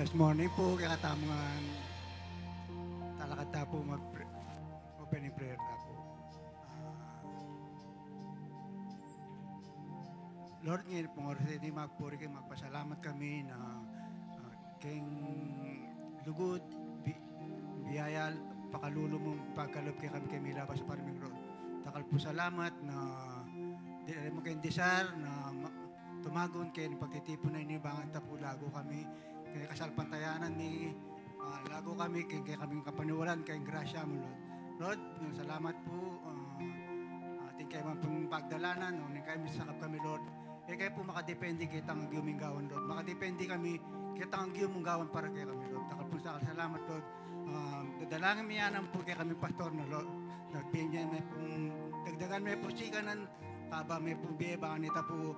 Blessed morning po, kakatamungan. Talakad ta po mag-opening prayer ta po. Lord, ngayon po, hindi magpuri kayo, magpasalamat kami na kayong lugod, biyaya, pakalulo mong pagkalob kayo kami labas sa pariming road. Takal po salamat na di mo kayong desire na tumagon kayo ng pagtitipon na inibangan ta po lago kami. Kaya kasalpantayanan ni lago kami, kaya kaming kapaniwalan, kayong grasya mo, Lord. Lord, salamat po. Ating kayo man pong pagdalanan, nung kayo misakap kami, Lord. Kaya po makadepende kitang ang giyong gawan, Lord. Makadepende kami kitang ang giyong gawan para kay kami, Lord. Takal po sa salamat, Lord. Dadalangin miyanan po kay kami, Pastor, na Lord. Nagpingyan may pong dagdagan may pusikanan, taba may pong biyebaan nita po.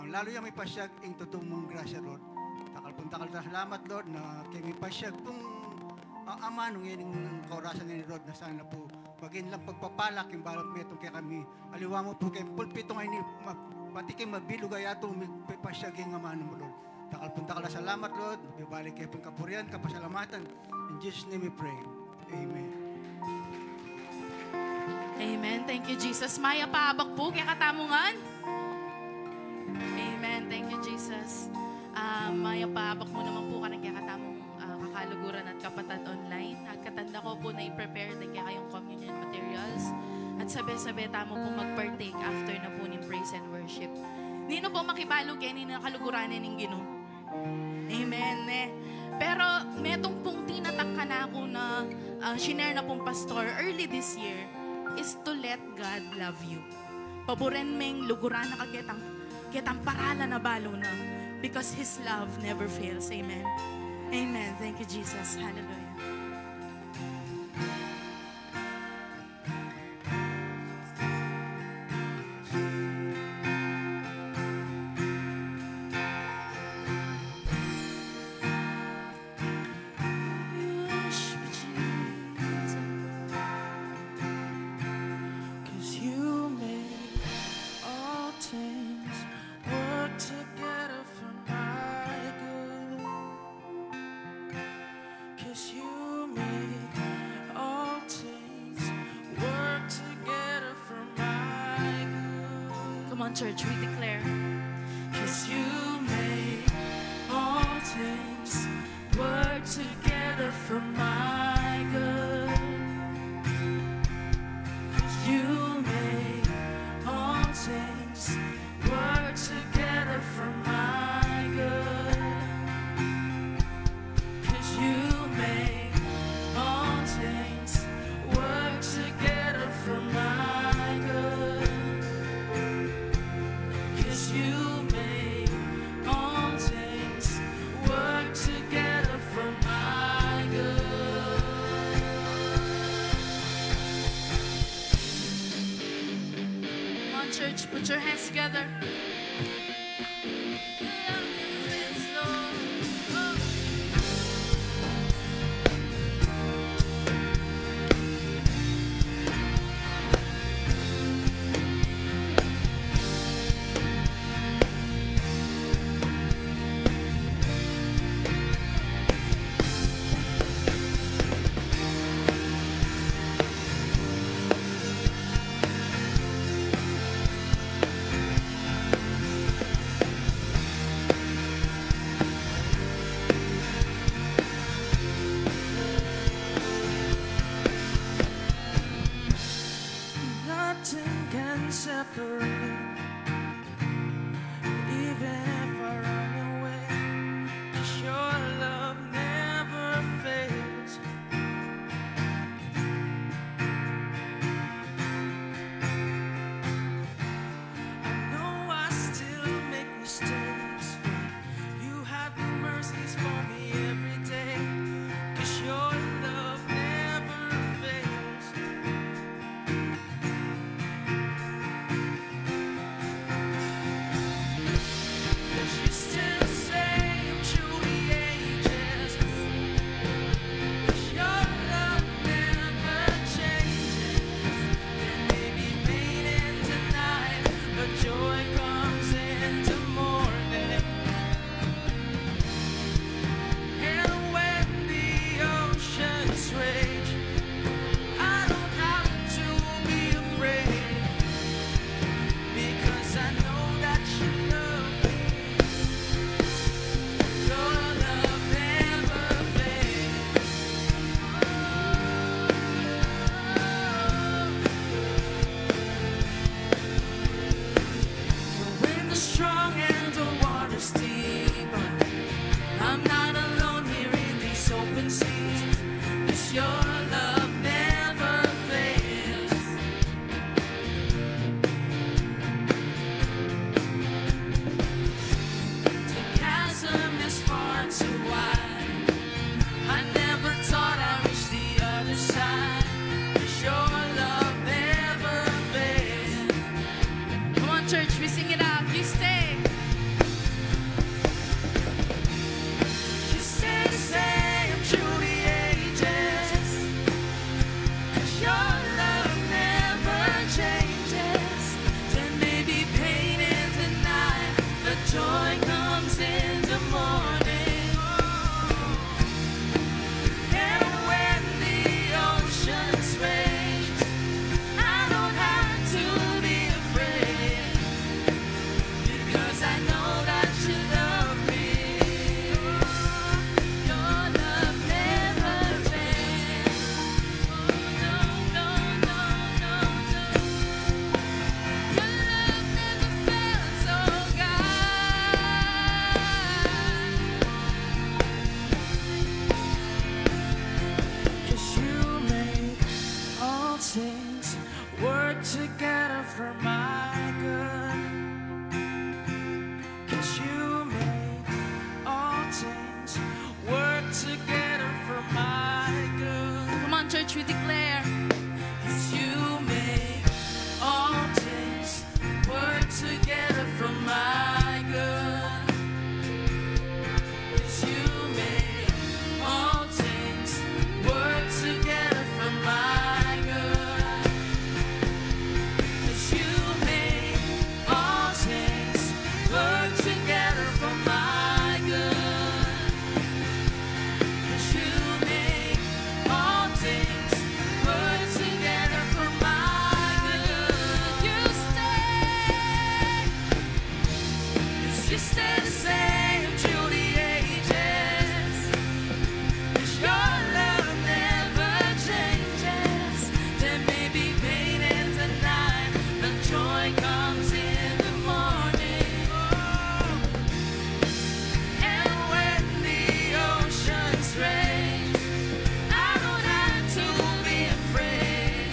Lalo yung may pasyag, ing tutumong grasya, Lord. Takal na salamat, Lord, na kami pasyag pong ama nung yung kaurasan ni Lord na sana po maging lang pagpapalak yung balot metong kaya kami. Aliwa mo po kay pulpito ngayon, pati kayo mabilog ay ato pasyag yung ama mo, Lord. Takal na salamat, Lord. Bibalik kayo pong kapurian, kapasalamatan. In Jesus' name we pray. Amen. Amen. Thank you, Jesus. Maya paabak po kaya katamungan. Amen. Thank you, Jesus. Maya paabak mo naman po ka ng kaya katamong kakaluguran at kapatid online. Agkatanda ko po na i-prepare na kaya kayong communion materials. At sabi-sabi tamo po mag-partake after na po ng praise and worship. Nino po makibalo kaya ni nakaluguranin ng Ginoo. Amen. Pero metong pong tinatak ka na ako na shinare na pong pastor early this year is to let God love you. Paboren meng luguran na kitang parala na balo na because His love never fails. Amen. Amen. Thank you, Jesus. Hallelujah. Church, we declare, 'cause you make all things work together for my good. 'Cause you make all things work together for my good. 'Cause you make all things work together for my good. You make all things work together for my good. Come on, church, put your hands together. You stay the same through the ages. 'Cause your love never changes. There may be pain in the night, but joy comes in the morning. And when the oceans rage, I don't have to be afraid,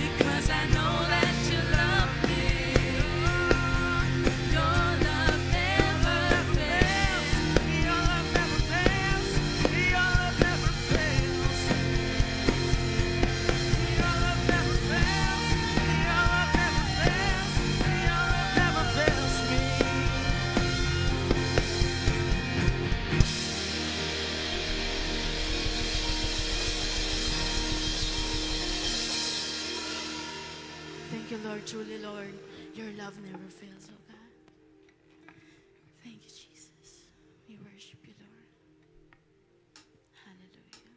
because I know that you love me. Your love never fails. Your love never fails. Your love never fails. Your love never fails. Your love never fails. Your love never fails me. Thank you, Lord. Truly, Lord, your love never fails, oh God. Thank you, Jesus. We worship you, Lord. Hallelujah.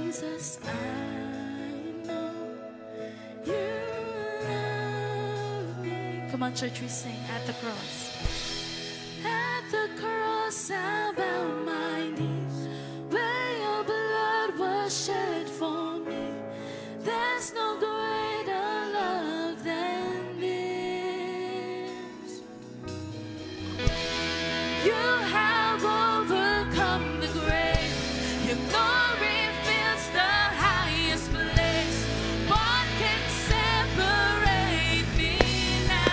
Jesus, I know you love me. Come on, church, we sing at the cross. At the cross, I bow my knees, where your blood was shed for me. There's no greater love than this. You have overcome the grave. Your glory fills the highest place. What can separate me now?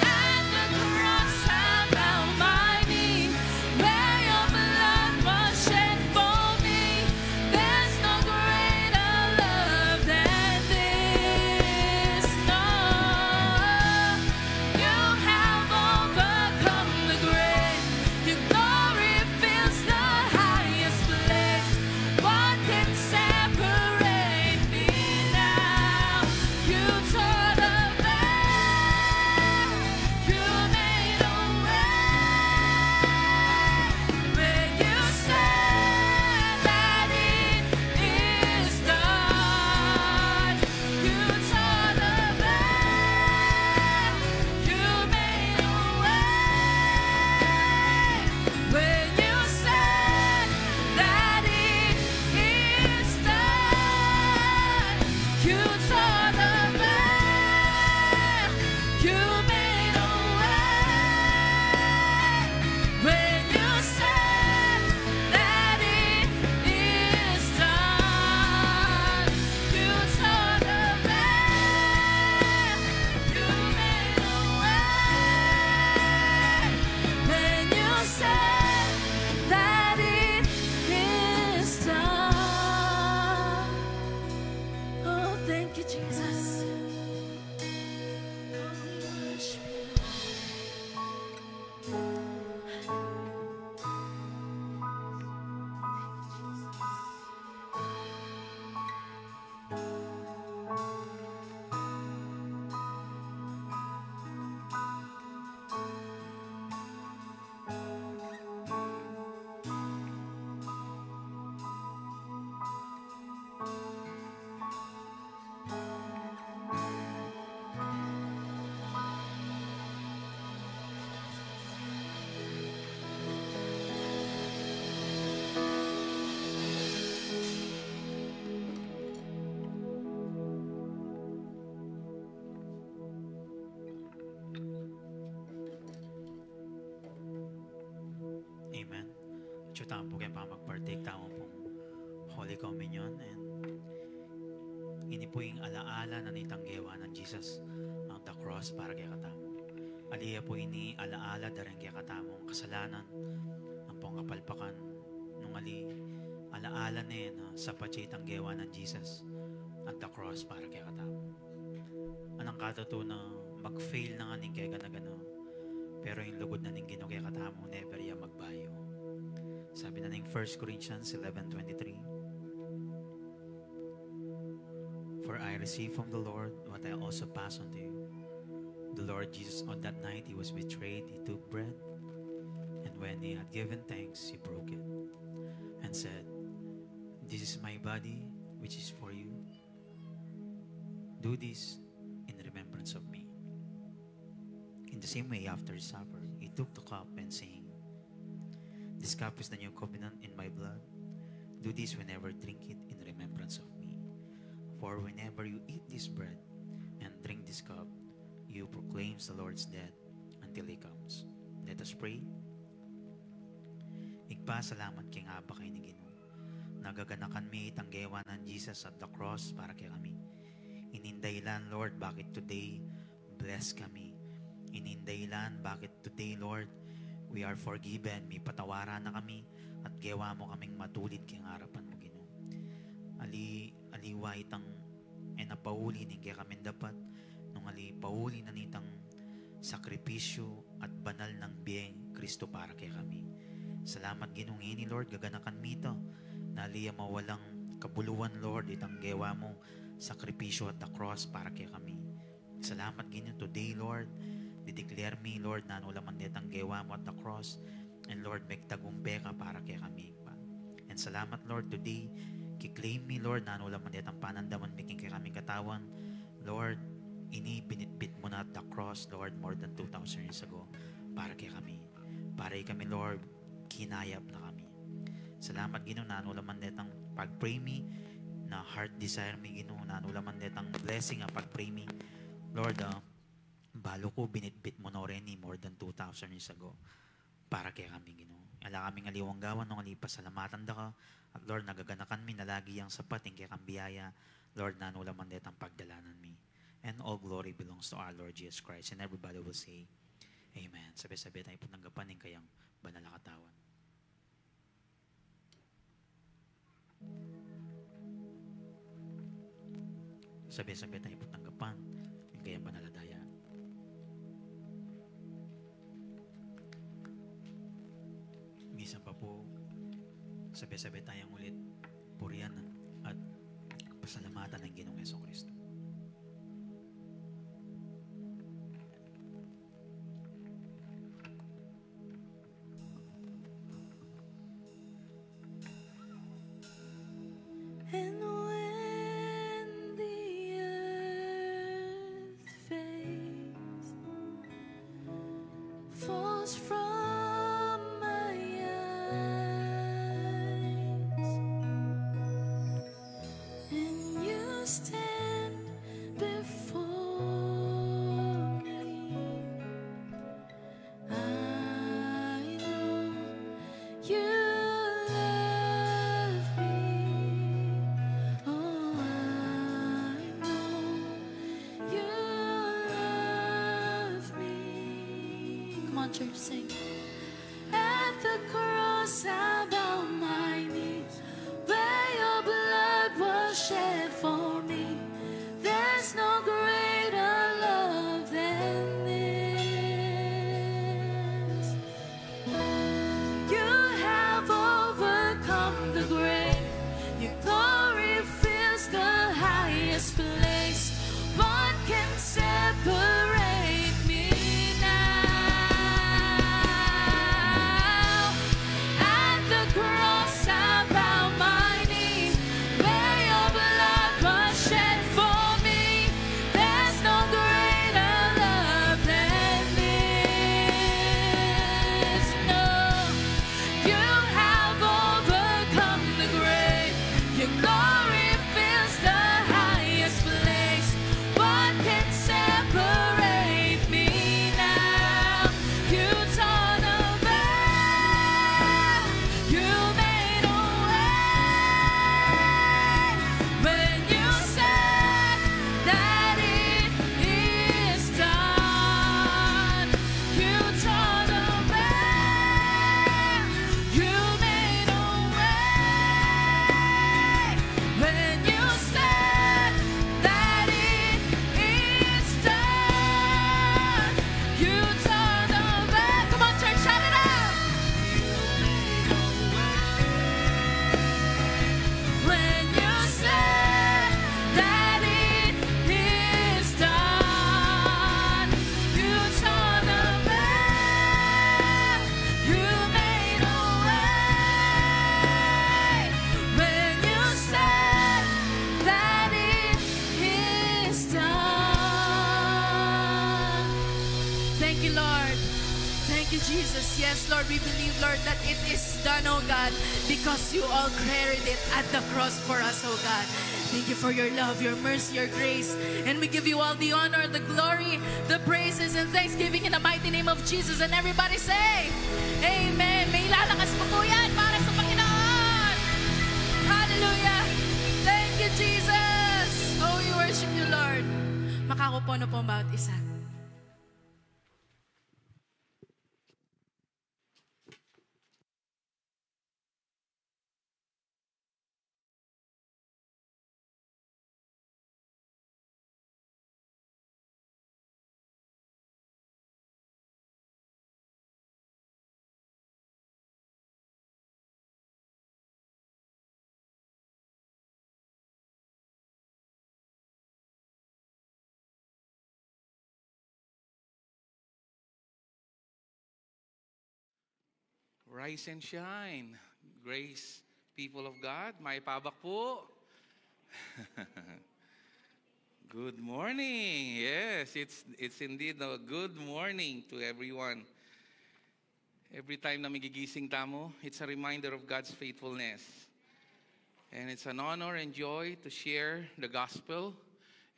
At the cross I bow my knee, where your blood was shed for me. There's no greater love than this. No, you have overcome the grave. Your glory fills the highest place. What can separate me now? You tore the veil. You made a way when you said that it is done. You tore the veil. You made a way when you said that it is done. You tore the veil. You made a way when you said that it is done. You tore the veil. You made a way when you said that it is done. Oh, thank you, Jesus. Oh, we worship you. Amen. Chutaan po kayo pa mag-partake tamo pong Holy Communion, and ini po yung alaala na nitanggewa ng Jesus ang the cross para kay katamo. Aliya po ini alaala daring kay katamong kasalanan ang pong kapalpakan nung ali alaala na sa pachitanggewa ng Jesus ang the cross para kay katamo. Anang katato na mag-fail na nga ning kay ganagano, pero yung lugod na ning gino kay katamo never ya magbayo. Sabi na ning 1 Corinthians 11:23, for I received from the Lord what I also passed on to you. The Lord Jesus, on that night he was betrayed, he took bread, and when he had given thanks, he broke it and said, this is my body which is for you. Do this in remembrance of me. In the same way, after supper, he took the cup and saying, this cup is the new covenant in my blood. Do this whenever drink it in remembrance of me. For whenever you eat this bread and drink this cup, you proclaims the Lord's death until He comes. Let us pray. Igpasalamat kay nga ba kay ni Ginoo. Nagaganakan mi itanggewa ng Jesus at the cross para kay kami. Inindaylan, Lord, bakit today bless kami. Inindaylan, bakit today, Lord, we are forgiven. May patawaran na kami at gawa mo kaming matulid kay harapan mo, Ginoo. Aliwa itang napauli ni kaya kami dapat nung pauli na nitang sakripisyo at banal ng biyeng Kristo para kay kami. Salamat Ginoong ini, Lord, gaganakan mito na aliya mawalang kabuluan, Lord, itang gawa mo sakripisyo at the cross para kay kami. Salamat Ginoong today, Lord, dideclare me, Lord, na anulaman ditang gawa mo at the cross, and Lord, may tagumpe ka para kay kami. salamat, Lord, today. Kiklaim me, Lord, na wala man ang panandaman, making kay kaming katawan. Lord, ini binitbit mo na at the cross, Lord, more than 2,000 years ago. Para kay kami. Para kami, Lord, kinayap na kami. Salamat, Ginoo, na wala man ang pag-pray me, na heart desire me, Ginoo, na wala man ang blessing ang pag-pray me. Lord, balo ko, binitbit mo na rin more than 2,000 years ago. Para kay kami, Ginoo. Ala kaming aliwanggawan nung alipasalamatan da ka. At Lord, nagaganakan mi na lagi ang sapat yung kay kang biyaya. Lord, na wala man ang pagdalanan mi. And all glory belongs to our Lord Jesus Christ. And everybody will say, Amen. Sabi-sabi tayo po nanggapan ng kayang banal na katawan. Sabi-sabi tayo po tanggapan ng kayang banal na daya. Minsan pa po, sabi-sabi tayong ulit purihan at pasalamatan ng Ginoong Jesucristo. And when the earth fades, falls from my eyes, and you stand before me, I know you love me. Oh, I know you love me. Come on, church, sing. At the cross I bow my knees, where your blood was shed for me. There's no greater love than this. You have overcome the grave. Your glory fills the highest place. What can separate me now? At the cross I bow my knee, where your blood was shed for me. There's no greater love than this. No, you have overcome the grave. Your glory fills the highest place. What can separate me now? You tore the veil. You made a way when you said that it is done. You tore the veil. You made a way when you said that it is done. You tore the veil. Come on, church, shout it out. When you said that it is done, you tore the veil. You made a way. When you said that it is done. Thank you, Lord. Thank you, Jesus. Yes, Lord, we believe, Lord, that it is done, oh God, because you all carried it at the cross for us, oh God. Thank you for your love, your mercy, your grace. And we give you all the honor, the glory, the praises, and thanksgiving in the mighty name of Jesus. And everybody say, Amen. May lalakas po po yan para sa Panginoon. Hallelujah. Thank you, Jesus. Oh, we worship you, Lord. Makakupono po ang bawat isa. Rise and shine. Grace People of God, may pabak po. Good morning. Yes, it's indeed a good morning to everyone. Every time na magigising tamo, it's a reminder of God's faithfulness. And it's an honor and joy to share the gospel.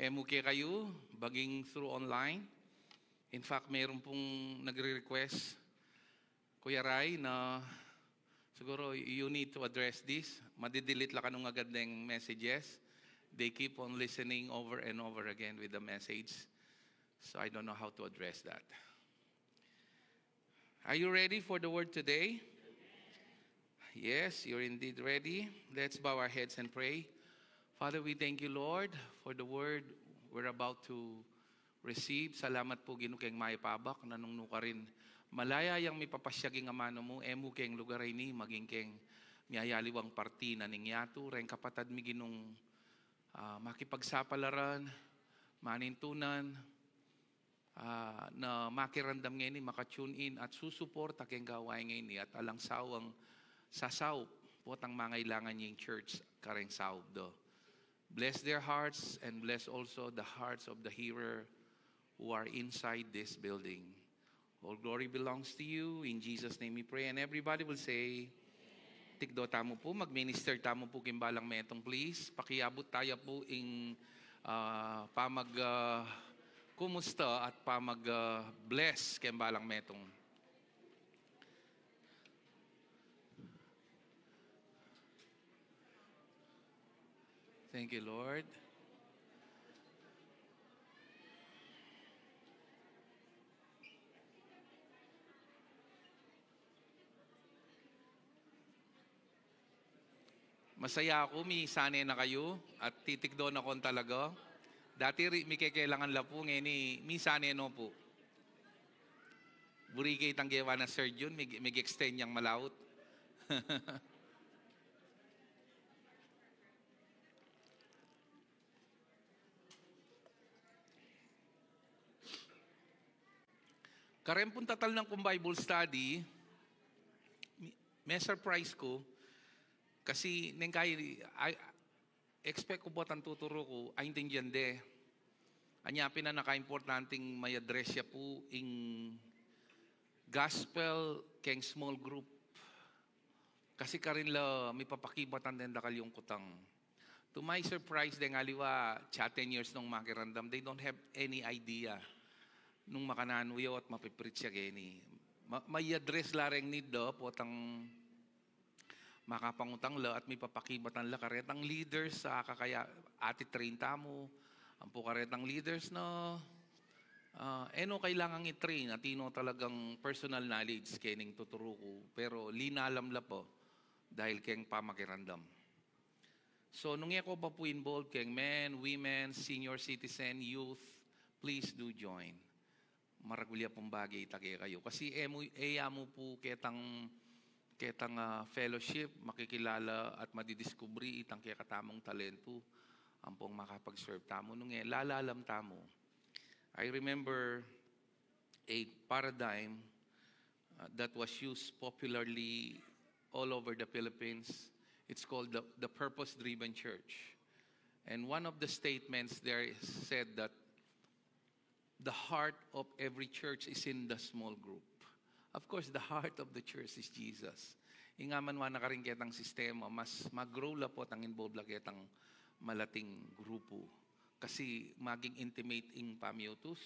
Muke kayo, baging through online. In fact, mayroon pong nagre-request, Kuya Rai, na siguro you need to address this. Madidelete lang kanong agad ng messages. They keep on listening over and over again with the message. So I don't know how to address that. Are you ready for the word today? Yes, you're indeed ready. Let's bow our heads and pray. Father, we thank you, Lord, for the word we're about to receive. Salamat po, Ginoo, kayong maipabak, nanungno ka rin. Malaya yang may papasyaging amano mo, emu kayong lugar ini, maging kayong miyayaliwang parti na ningyatu, ren kapatad mi Ginong makipagsapalaran, manintunan, na makirandam ngayon, makatune in at susuporta kayong gawain ngayon at alang sawang sasaw po ang mangailangan niyang church kareng sawb do. Bless their hearts and bless also the hearts of the hearer who are inside this building. All glory belongs to you. In Jesus' name we pray. And everybody will say, tikdo tamo po, mag-minister tamo po kimbalang metong please. Pakiabot tayo po in kumusta at bless kimbalang metong. Thank you, Lord. Masaya ako, may sanay na kayo at titikdoon ako talaga. Dati may kailangan la po, ngayon may sanay no po. Buri kayo tanggewa na surgeon, may extend niyang malaut. Karempun tatal ng kong Bible study, may surprise ko, kasi neng kaya, expect ko po ang tuturo ko, ay intindihan de. Anyapin na naka-importanting may address siya po in gospel keng small group. Kasi karin la may papakibatan din dakal yung kutang. To my surprise, deng aliwa, 10 years nung makirandam, they don't have any idea nung makananuyo at mapiprit siya gani. May address lareng need do, potang makapangutang la at may papakibatan la karetang leaders sa kakaya ati train tamo, ang po karetang leaders na eno kailangan i-train at ino talagang personal knowledge kening tuturo ko. Pero linalam la po dahil keng pamakirandam. So nung ako pa po involved keng men, women, senior citizen, youth, please do join. Maragulya pong bagay itagay kayo. Kasi eya mo po ketang fellowship, makikilala at madidiscovery itang kaya katamong talento ang pong makapag-serve tamo. Nung lalalam tamo. I remember a paradigm that was used popularly all over the Philippines. It's called the purpose-driven church. And one of the statements there said that the heart of every church is in the small group. Of course, the heart of the church is Jesus. Ingaman wa na karing ketang sistema, mas mag-grow la po tang involved la ketang malating grupo. Kasi maging intimate ing pamiyutus,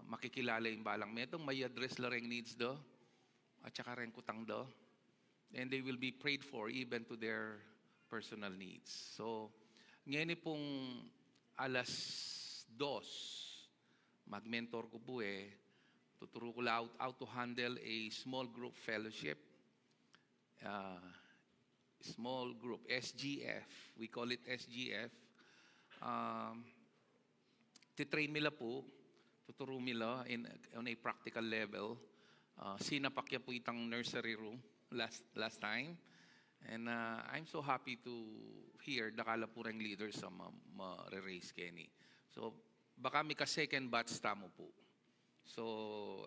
makikilala yung balang metong, may address la ring needs do, at saka rin kutang do. And they will be prayed for even to their personal needs. So, ngayon pong alas 2, mag-mentor ko po tuturo ko how to handle a small group fellowship. Small group, SGF. We call it SGF. Titrain nila po, tuturo nila on a practical level. Sinapakya po itang nursery room last time. And I'm so happy to hear dakala po rin leaders sa ma-raise Kenny. So, baka may ka-second batch tamo po. So,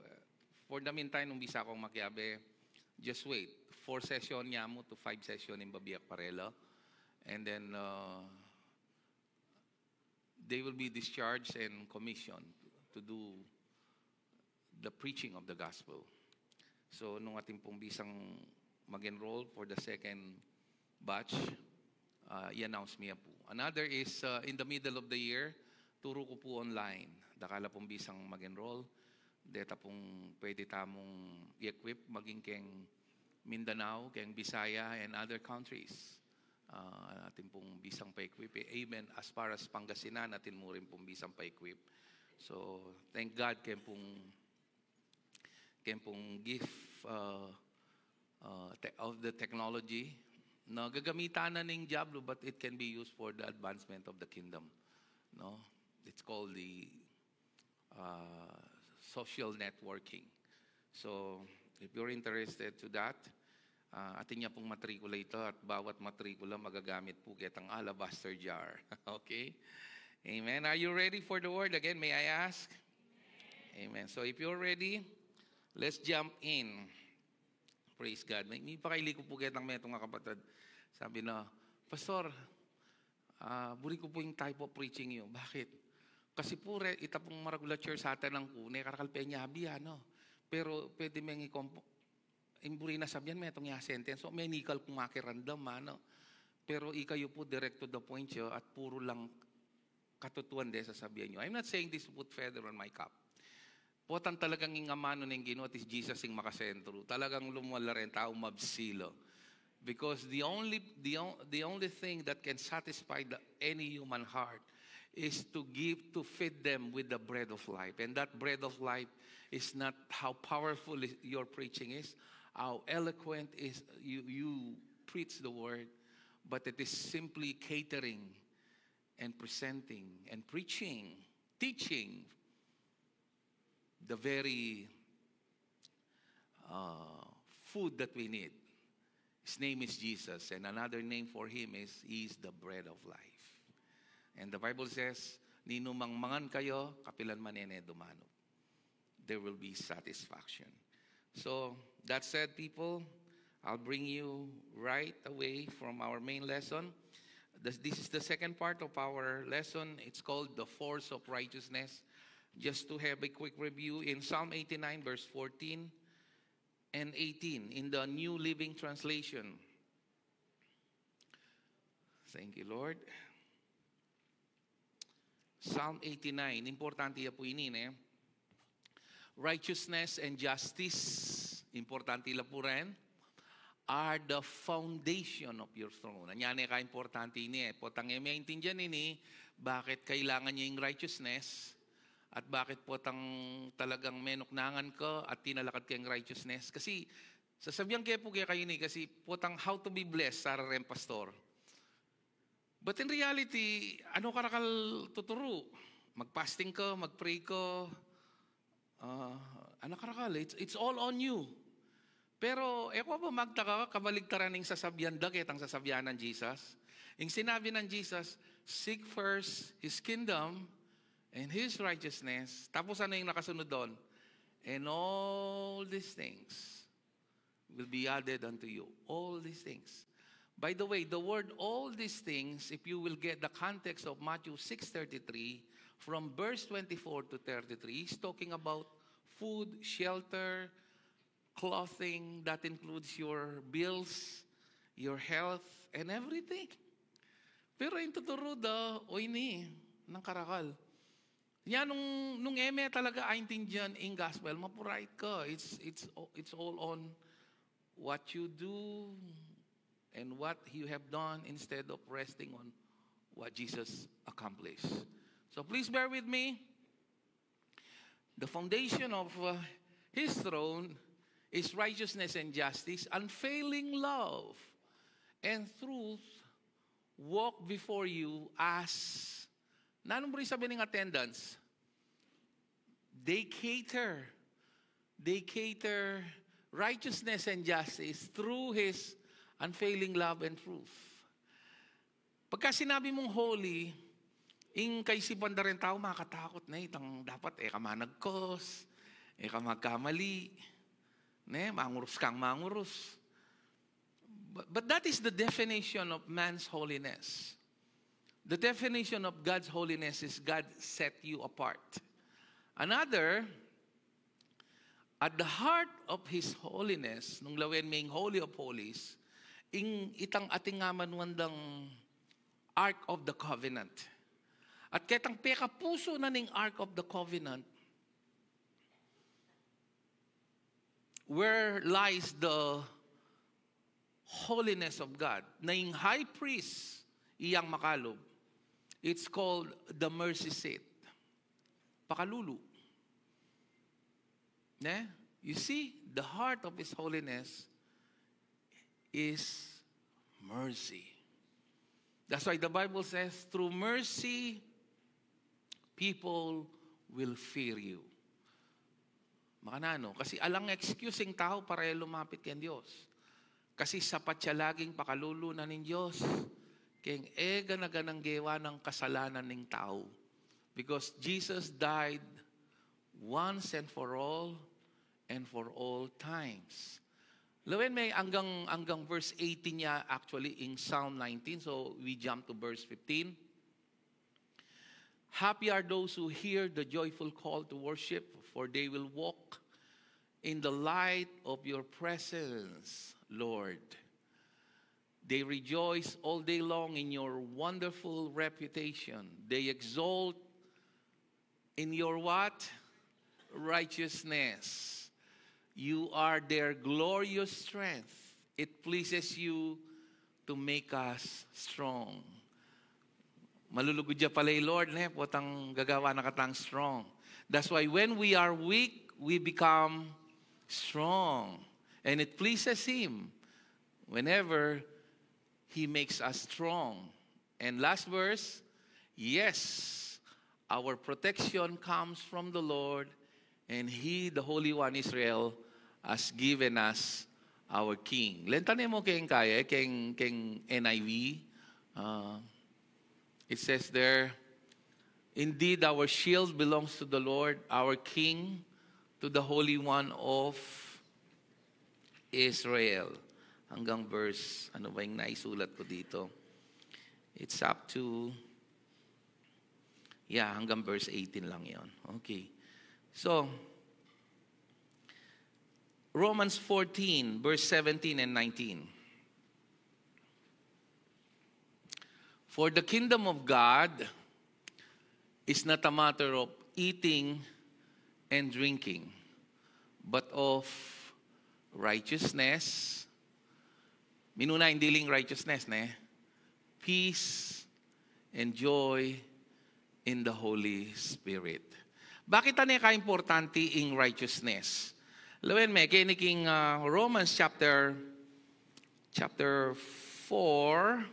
for the meantime, nung bisa akong makiabe, just wait. 4 session niya mo to 5 session in Babiak Parela. And then they will be discharged and commissioned to do the preaching of the gospel. So, nung ating pong bisang mag-enroll for the second batch, i-announce niya po. Another is, in the middle of the year, turo ko po online. Dakala pong bisang mag-enroll. Deta pong pwede tamong i-equip maging keng Mindanao, keng Bisaya, and other countries. Atin pong bisang pa-equip. Amen. As far as Pangasinan, atin mo rin pong bisang pa-equip. So, thank God keng pong gift of the technology na gagamitan na ng Diablo, but it can be used for the advancement of the kingdom. No? It's called the social networking. So, if you're interested to that, atin niya pong matrikula ito at bawat matrikula magagamit po kitang alabaster jar. Okay? Amen. Are you ready for the word? Again, may I ask? Amen. So, if you're ready, let's jump in. Praise God. May pakaili ko po kitang metong nga kapatid. Sabi na, Pastor, buri ko po yung type of preaching yun. Bakit? Kasi po, ita pong maragulature sa atin ng kune, karakalpe niya, no? Pero pwede may imburi na sabihan, may itong sentence. So, may nikal kung makirandam, ano? Pero ikayo po, direct to the point yun, at puro lang katutuan de sasabihan nyo. I'm not saying this to put feather on my cap. Potan talagang ingamano ng Ginoo is Jesus ing makasentro. Talagang lumwala rin tao mabsilo. Because the only thing that can satisfy any human heart is to feed them with the bread of life. And that bread of life is not how powerful your preaching is, how eloquent is you preach the word, but it is simply catering and presenting and preaching, teaching the very food that we need. His name is Jesus, and another name for him is He is the bread of life. And the Bible says, ninumang mangan kayo, kapilan manene dumano. There will be satisfaction. So, that said, people, I'll bring you right away from our main lesson. This is the second part of our lesson. It's called the force of righteousness. Just to have a quick review, in Psalm 89, verse 14 and 18, in the New Living Translation. Thank you, Lord. Psalm 89, importante ya po ini, eh? Righteousness and justice, importante la po rin, are the foundation of your throne. Anyane ka importante ini, eh? Potang maintindihan ini, bakit kailangan niya yung righteousness, at bakit potang talagang menoknangan ko at tinalakad kayong righteousness. Kasi, sasabihan kayo po kayo ini, kasi potang how to be blessed, Sarah Rem Pastor. But in reality, ano karakal tuturo? Mag-fasting ko, mag-pray ko, ano karakal? It's all on you. Pero, eko ba magtaka ka, kabaligtaran ng sasabihan, dagit ang sasabihan ng Jesus? Yung sinabi ng Jesus, seek first His kingdom and His righteousness. Tapos ano yung nakasunod doon? And all these things will be added unto you. All these things. By the way, the word all these things, if you will get the context of Matthew 6:33, from verse 24 to 33, he's talking about food, shelter, clothing, that includes your bills, your health, and everything. Pero yung tuturo daw, o ini, ng karakal. Yan, nung eme talaga aintindihan in gospel, mapurait ka. It's all on what you do and what you have done instead of resting on what Jesus accomplished. So please bear with me. The foundation of His throne is righteousness and justice, unfailing love, and truth walk before you as, nanong mo rin sabi ng attendance? They cater righteousness and justice through His unfailing love and truth. Pagka sinabi mong holy, ing kaisipan na rin tao, makakatakot na itang dapat ka managkos, ka magkamali. Mangurus kang mangurus. But that is the definition of man's holiness. The definition of God's holiness is God set you apart. Another, at the heart of His holiness, nung lawen may Holy of Holies, itang ating manwandang Ark of the Covenant. At ketang peka puso na ning Ark of the Covenant, where lies the holiness of God. Na yung high priest, iyang makalob, it's called the mercy seat. Pakalulu. You see, the heart of His holiness is mercy. That's why the Bible says, through mercy, people will fear you. Makanano? Kasi alang excusing tao para lumapit kay Diyos. Kasi sapat siya laging pakalulunan ng Diyos. Kaya ganaganang gewa ng kasalanan ng tao. Because Jesus died once and for all times. Lawen may hanggang verse 18 niya actually in Psalm 19. So we jump to verse 15. Happy are those who hear the joyful call to worship, for they will walk in the light of your presence, Lord. They rejoice all day long in your wonderful reputation. They exult in your what? Righteousness. You are their glorious strength. It pleases you to make us strong. Malulugod siya pala Lord, potang gagawa na katang strong. That's why when we are weak, we become strong. And it pleases Him whenever He makes us strong. And last verse, yes, our protection comes from the Lord, and He, the Holy One Israel, has given us our King. Lentane mo keng kaya, keng NIV. It says there, indeed our shield belongs to the Lord, our King, to the Holy One of Israel. Hanggang verse, ano ba yung naisulat ko dito? It's up to, hanggang verse 18 lang yon. Okay. So, Romans 14, verse 17 and 19. For the kingdom of God is not a matter of eating and drinking, but of righteousness. Minuna yung dealing righteousness, peace and joy in the Holy Spirit. Bakit ka-importante in righteousness? Lawen me, kiniking Romans chapter 4,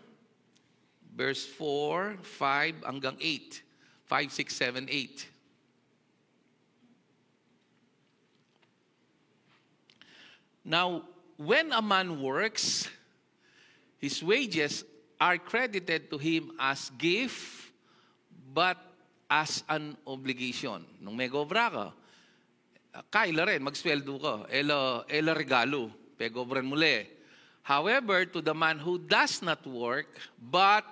verse 4, 5, hanggang 8. 5, 6, 7, 8. Now, when a man works, his wages are credited to him as gift, but as an obligation. Nung may gobra ka, kaila rin, magsweldo ka. Ela regalo, pegobran muli. However, to the man who does not work, but,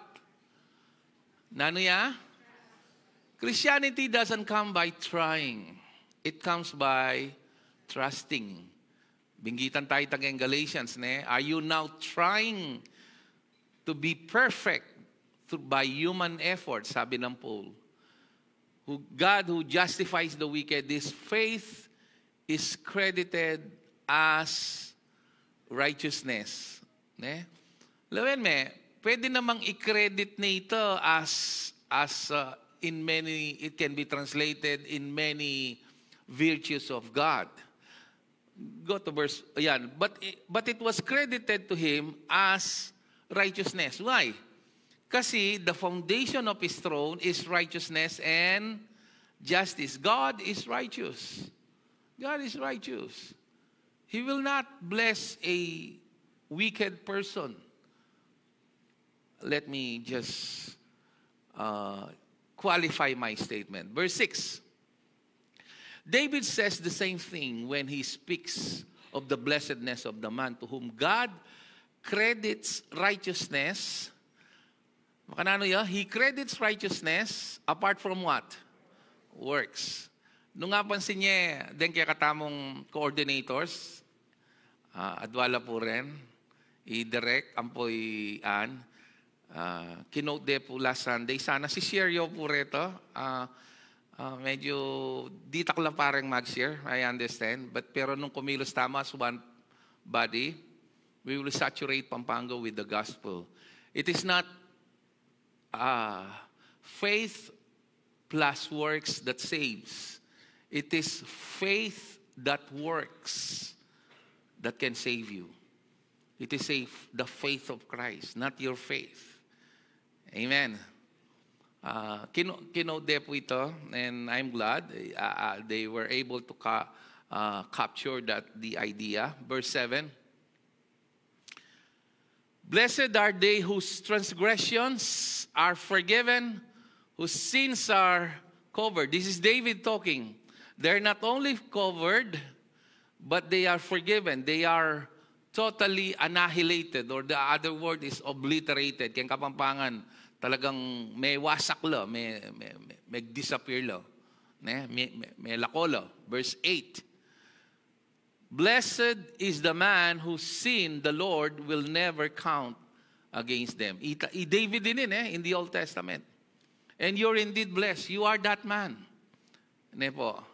Christianity doesn't come by trying. It comes by trusting. Binggitan tayo tagang Galatians, Are you now trying to be perfect by human effort, sabi ng Paul? God who justifies the wicked, this faith is credited as righteousness. Lawen me, pwede namang i-credit nito as in many, it can be translated in many virtues of God. Go to verse, but it was credited to him as righteousness. Why? Kasi the foundation of His throne is righteousness and justice. God is righteous. God is righteous. He will not bless a wicked person. Let me just qualify my statement. Verse 6. David says the same thing when he speaks of the blessedness of the man to whom God credits righteousness. Makanano ya? He credits righteousness apart from what? Works. Nung nga pansin niya, din kaya katamong coordinators, adwala po rin, i-direct, ampoy an, kinote de po last Sunday. Sana si Sherio po rito, medyo di takla parang mag-share, I understand. But pero nung kumilos tama as one body, we will saturate Pampanga with the gospel. It is not faith plus works that saves. It is faith that works that can save you. It is the faith of Christ, not your faith. Amen. Kinote po ito, and I'm glad they were able to capture the idea. Verse 7. Blessed are they whose transgressions are forgiven, whose sins are covered. This is David talking. They're not only covered, but they are forgiven. They are totally annihilated, or the other word is obliterated. Kaya Kapampangan, talagang may wasak lo, may disappear lo. May lakolo. Verse 8. Blessed is the man whose sin the Lord will never count against them. David din in the Old Testament. And you're indeed blessed. You are that man. Po.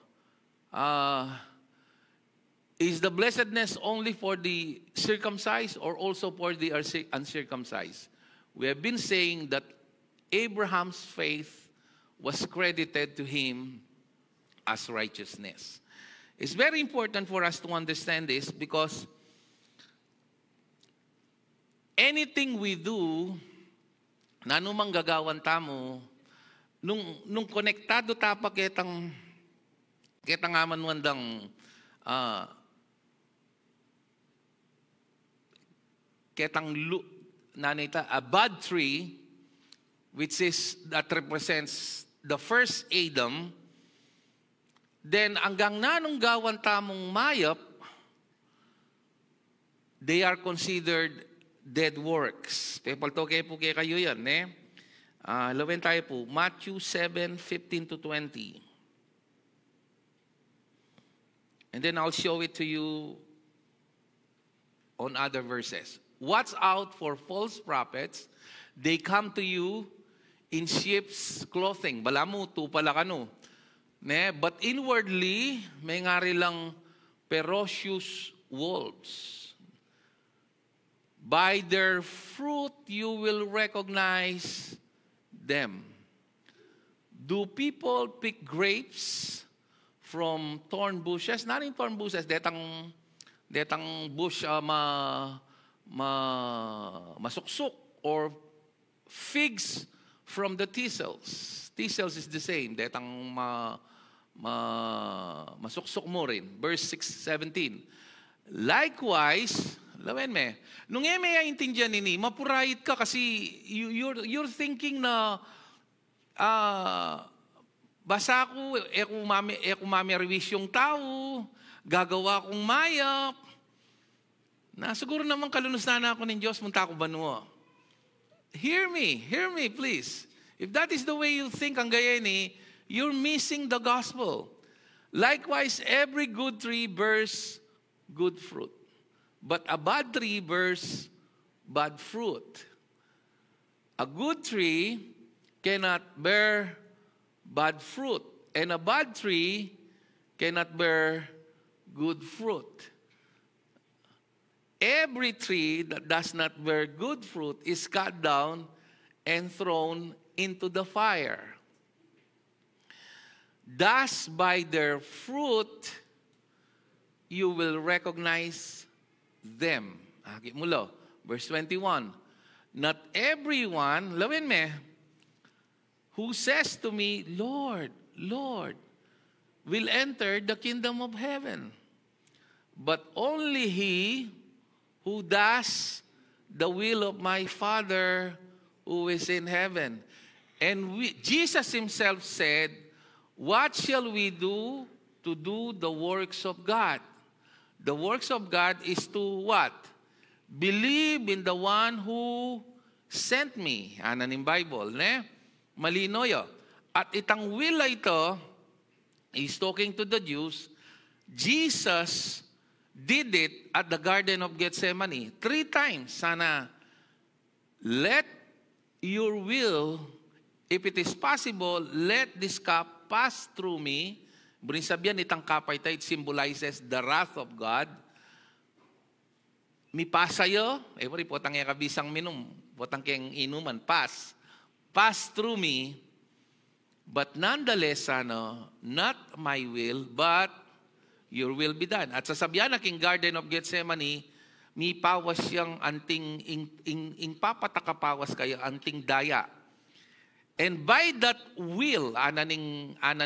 Is the blessedness only for the circumcised or also for the uncircumcised? We have been saying that Abraham's faith was credited to him as righteousness. It's very important for us to understand this because anything we do, na anumang gagawan tamo, nung konektado tapa ketang aman wandang nanita, a bad tree, which is that represents the first Adam, then hanggang nanong gawan tamong mayap, they are considered dead works. Pepaltoke po kayo yan, lawin tayo po, Matthew 7:15-20. And then I'll show it to you on other verses. Watch out for false prophets. They come to you in sheep's clothing. Balamu, tu pala kano. But inwardly, may ngari lang ferocious wolves. By their fruit, you will recognize them. Do people pick grapes from thorn bushes? Not in thorn bushes, detang bush masuksuk, or figs from the thistles. Thistles is the same, detang masuksuk mo rin. Verse 17. Likewise, lawen me, nung may intindihan nini, mapurayit ka kasi you're thinking na basa ko, kumamirwis yung tao, gagawa kong mayap. Na siguro naman kalunos na ako ng Diyos, munta ko banuo. Hear me please. If that is the way you think ang gayeni, you're missing the gospel. Likewise, every good tree bears good fruit. But a bad tree bears bad fruit. A good tree cannot bear bad fruit. And a bad tree cannot bear good fruit. Every tree that does not bear good fruit is cut down and thrown into the fire. Thus, by their fruit, you will recognize them. Mulo, verse 21. Not everyone, lawin me, who says to me, Lord, Lord, will enter the kingdom of heaven, but only he who does the will of my Father who is in heaven. And Jesus himself said, what shall we do to do the works of God? The works of God is to what? Believe in the one who sent me. Anan ng Bible, ne? Malino yo. At itang will ito, he's talking to the Jews, Jesus did it at the Garden of Gethsemane 3 times. Sana, let your will, if it is possible, let this cup pass through me. Burin sabihan, itang cup ito, it symbolizes the wrath of God. Mi pasayo, pari potang yung kabisang minum, potang keng inuman, pass through me, but nonetheless, not my will, but your will be done. At sasabihan na king Garden of Gethsemane, mi pawas siyang anting, ing papatakapawas kayo, anting daya. And by that will, ananing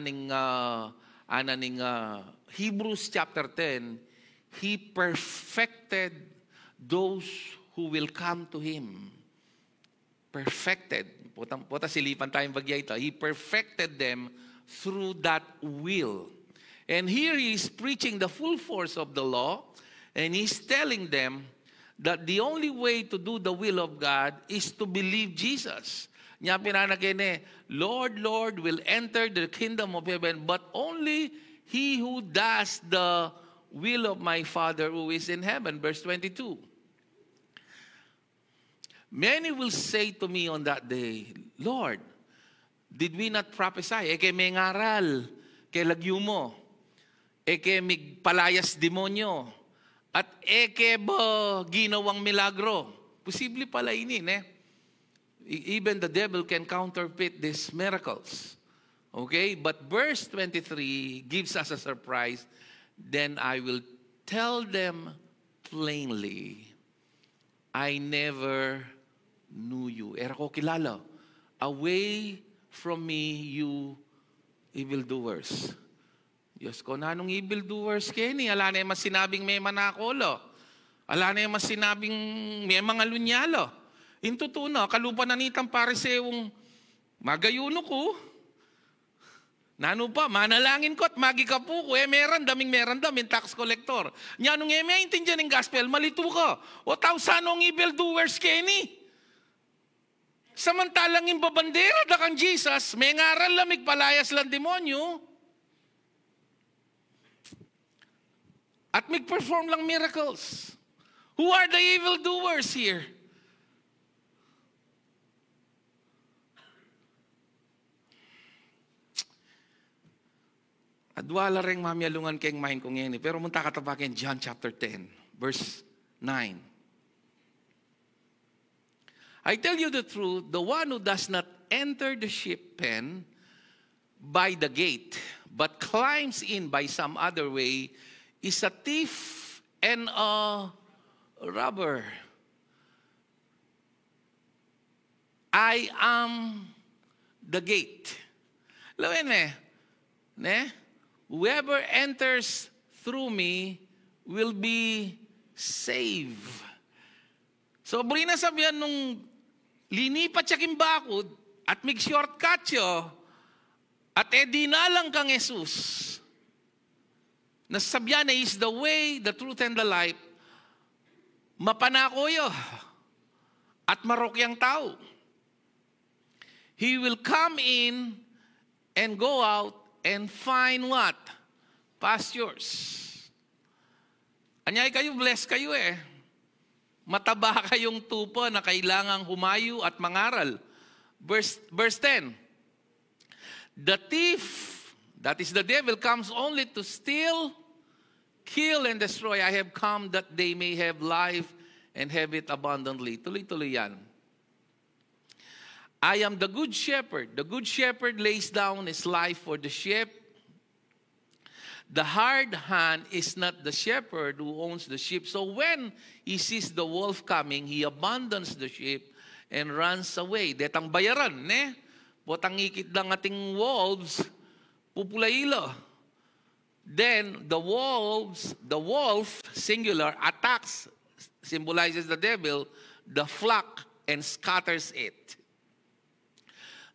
Hebrews chapter 10, He perfected those who will come to Him. Perfected. Puta silipan tayong bagya ito. He perfected them through that will. And here He is preaching the full force of the law, and He's telling them that the only way to do the will of God is to believe Jesus. Nya pinanakene, Lord, Lord, will enter the kingdom of heaven, but only he who does the will of my Father who is in heaven. Verse 22. Many will say to me on that day, Lord, did we not prophesy? Eke may ngaral, ke lagyo mo, eke migpalayas demonyo, at eke ba ginawang milagro? Posible pala ini, ne? Even the devil can counterfeit these miracles. Okay? But verse 23 gives us a surprise. Then I will tell them plainly, I never knew you. Era ko kilala. Away from me, you evildoers. Diyos ko, nanong evildoers kini? Ala na yung mas sinabing may manakolo. Ala na yung mas sinabing may mga lunyalo. Intuto na, kalupa na nitang parisewong magayuno ko. Nano pa, manalangin ko at magikapu ko. Meron daming tax collector. Nya nung maintindihan ng gospel, malito ko. O tao sanong evildoers kini? Samantalang yung babandera da kang Jesus, may ngaral lamig palayas lang demonyo. At mig-perform lang miracles. Who are the evildoers here? Adwala rin mamyalungan keng mahin kong yan. Pero munta katabakin John chapter 10, verse 9. I tell you the truth, the one who does not enter the sheep pen by the gate, but climbs in by some other way, is a thief and a robber. I am the gate. Lawin ne? Whoever enters through me will be saved. So, buri na sabihan nung linipat siya kimbakod at mig-shortcut siya at edinalang kang Jesus. Nasabihan na is the way, the truth, and the life. Mapanakoyo at marokyang tao. He will come in and go out and find what? Pastures. Anyay kayo, blessed kayo Mataba kayong tupa na kailangang humayo at mangaral. Verse 10. The thief, that is the devil, comes only to steal, kill, and destroy. I have come that they may have life and have it abundantly. Tuloy-tuloy yan. I am the good shepherd. The good shepherd lays down his life for the sheep. The hard hand is not the shepherd who owns the sheep. So when he sees the wolf coming, he abandons the sheep and runs away. Detang bayaran, ne? Potang ikit lang ating wolves, pupulailo. Then the wolf, singular, attacks, symbolizes the devil, the flock, and scatters it.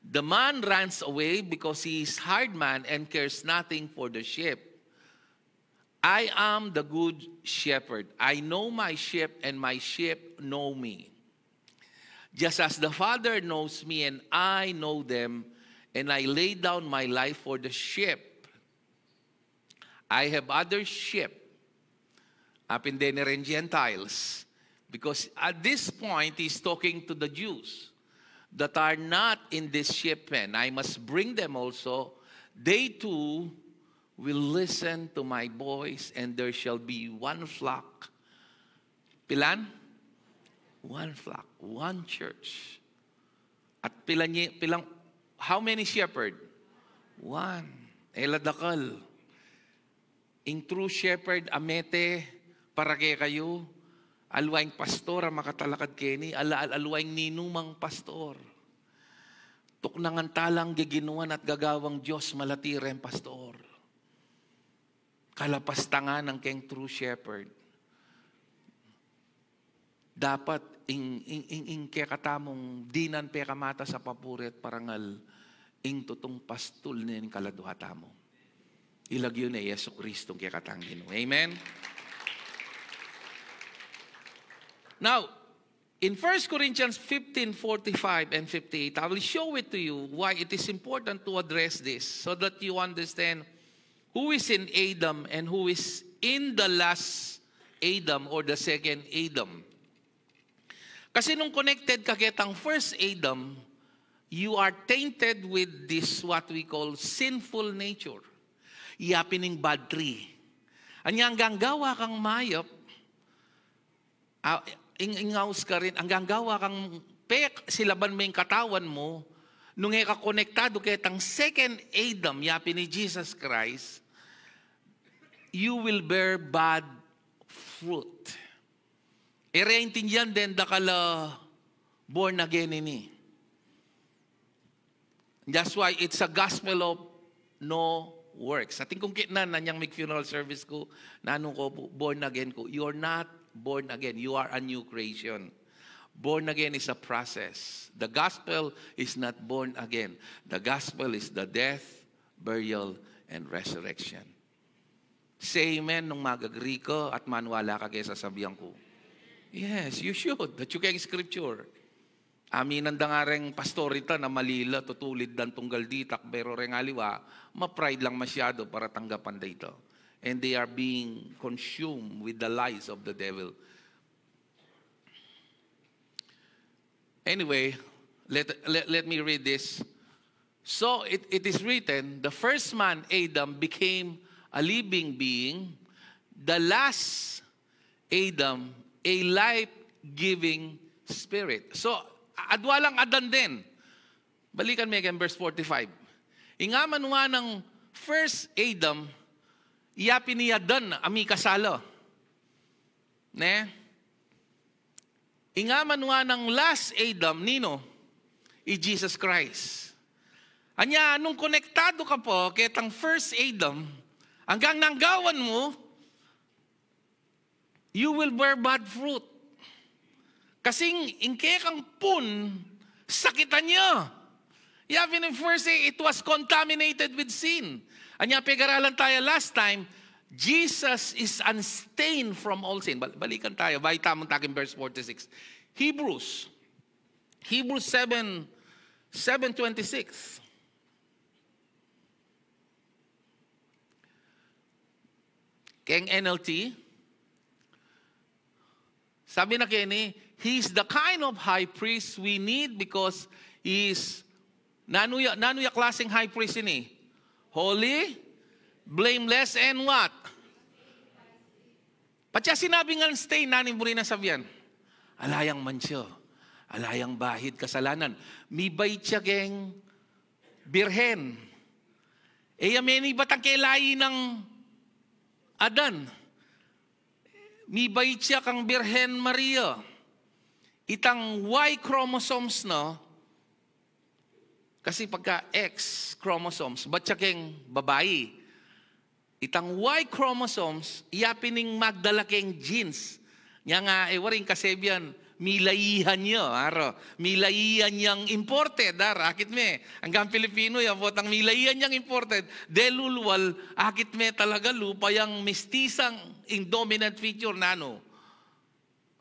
The man runs away because he is hard man and cares nothing for the sheep. I am the good shepherd. I know my sheep, and my sheep know me. Just as the Father knows me, and I know them, and I lay down my life for the sheep. I have other sheep, Apindenere and Gentiles, because at this point, he's talking to the Jews that are not in this sheep pen. I must bring them also. They too will listen to my voice, and there shall be one flock. Pilan? One flock, one church. At pilang, how many shepherd? One. Eladakal. In true shepherd, amete, para kayo, alwaing pastor, makatalakad keni, alwaing ninumang pastor. Tuknangan talang giginuan at gagawang Diyos malatire ang pastor. Kalapastangan ng keng true shepherd. Dapat ing kaya katamong dinan pe kamata sa papurit parangal ing tutong pastul nin kaladuhata mo. Ilagyo na Yesu Kristo kaya katangin. Amen? Now, in 1 Corinthians 15:45 and 58, I will show it to you why it is important to address this so that you understand who is in Adam and who is in the last Adam or the second Adam. Kasi nung connected ka kitang first Adam, you are tainted with this what we call sinful nature. Iyapining bad tree. Anya hanggang gawa kang mayop, ingaus ka rin, hanggang gawa kang pek, silaban mo yung katawan mo, nung ka konektado kitang second Adam, yapi ni Jesus Christ, you will bear bad fruit. Ireintindihan din dakala born again ini. That's why it's a gospel of no works. Ating kung kitna na niyang funeral service ko, nanong ko born again ko, you're not born again. You are a new creation. Born again is a process. The gospel is not born again. The gospel is the death, burial, and resurrection. Say amen nung mag-agree ko at manuwala ka kaya sasabihan ko. Yes, you should. That you can scripture. Aminan da nga rin pastorita na malila, tutulid dan tunggal ditak, pero rin aliwa, ma-pride lang masyado para tanggapan dito. And they are being consumed with the lies of the devil. Anyway, let me read this. So it is written, the first man, Adam, became a living being. The last Adam, a life-giving spirit. So, adwalang adan din. Balikan mo again, verse 45. Ingaman nga ng first Adam, iyapi ni Adan, ami kasalo. Ne? Ingaman nga ng last Adam, nino? Jesus Christ. Anya, nung konektado ka po, ketang first Adam, hanggang nanggawan mo, you will bear bad fruit. Kasing ingke kang pun, sakitan niya. Yabi ng first it was contaminated with sin. Anya, pegaralan tayo last time, Jesus is unstained from all sin. Balikan tayo, bay tamang takin verse 46. Hebrews 7:26. Keng NLT, sabi na kini, he's the kind of high priest we need because he is, nanuya klaseng high priest ini? Holy, blameless, and what? Patya sinabi nga stay, nanin mo rin ang sabihan. Alayang mansyo, alayang bahid kasalanan. Mibay siya keng birhen. Meni batang kailayi ng Adan. Mibay siya kang Birhen Maria. Itang Y chromosomes, no? Kasi pagka X chromosomes, ba't siya keng babae? Itang Y chromosomes, iyapining magdala keng genes. Nga nga, waring kasebian, milaihan nyo. Milaihan niyang imported. Akit me. Hanggang Pilipino yan. Ang milaihan niyang imported. Delulwal, akit me talaga lupa yung mestisang dominant feature na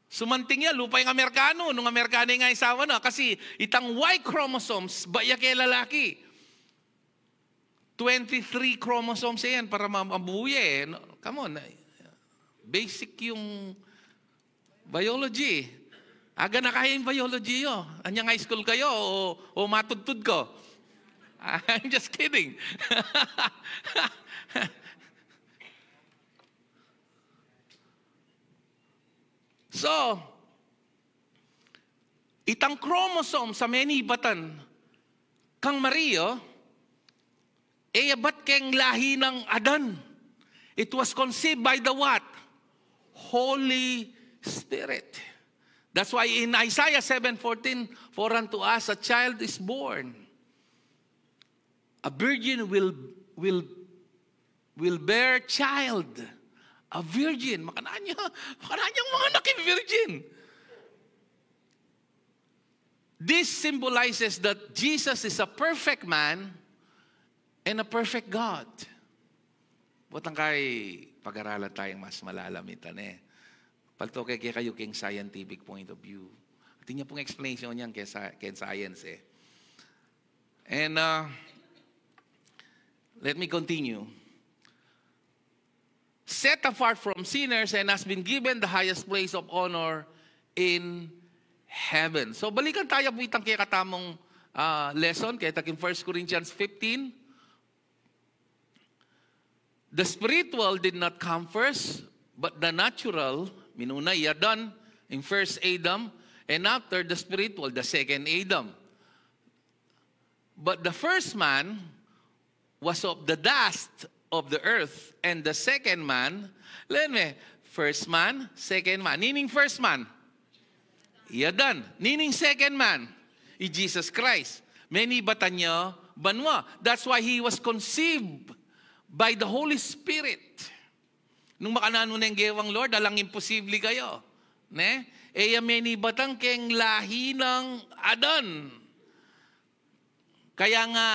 Sumanting niya, lupa yung Amerikano. Nung Amerikano nga isawa na. Kasi itang Y chromosomes, baya kay lalaki. 23 chromosomes yan para mabuhay. Come on. Basic yung biology. Aga na kaya yung biology yo. Anyang high school kayo o matudtud ko? I'm just kidding. So, itang chromosome sa menibatan kang Mario, ba't keng lahi ng Adan? It was conceived by the what? Holy Spirit. That's why in Isaiah 7:14, for unto us a child is born. A virgin will bear child. A virgin. Makananyang mga naki-virgin. This symbolizes that Jesus is a perfect man and a perfect God. Butang kay pag-aralan tayong mas malalamitan Palto kay kayo king scientific point of view. At niya pong explanation niyan kay science And let me continue. Set apart from sinners and has been given the highest place of honor in heaven. So balikan tayo po itang kaya katamong lesson, kaya taking 1 Corinthians 15. The spiritual did not come first, but the natural, minuna Adan, in first Adam, and after the spiritual, the second Adam. But the first man was of the dust of the earth, and the second man, first man, second man. Nining first man? Adan. Nining second man? Jesus Christ. Many batanyo, banwa. That's why he was conceived by the Holy Spirit. Nung makanano na yung gewang Lord, alang imposible kayo. Many batang keng lahi ng Adan. Kaya nga,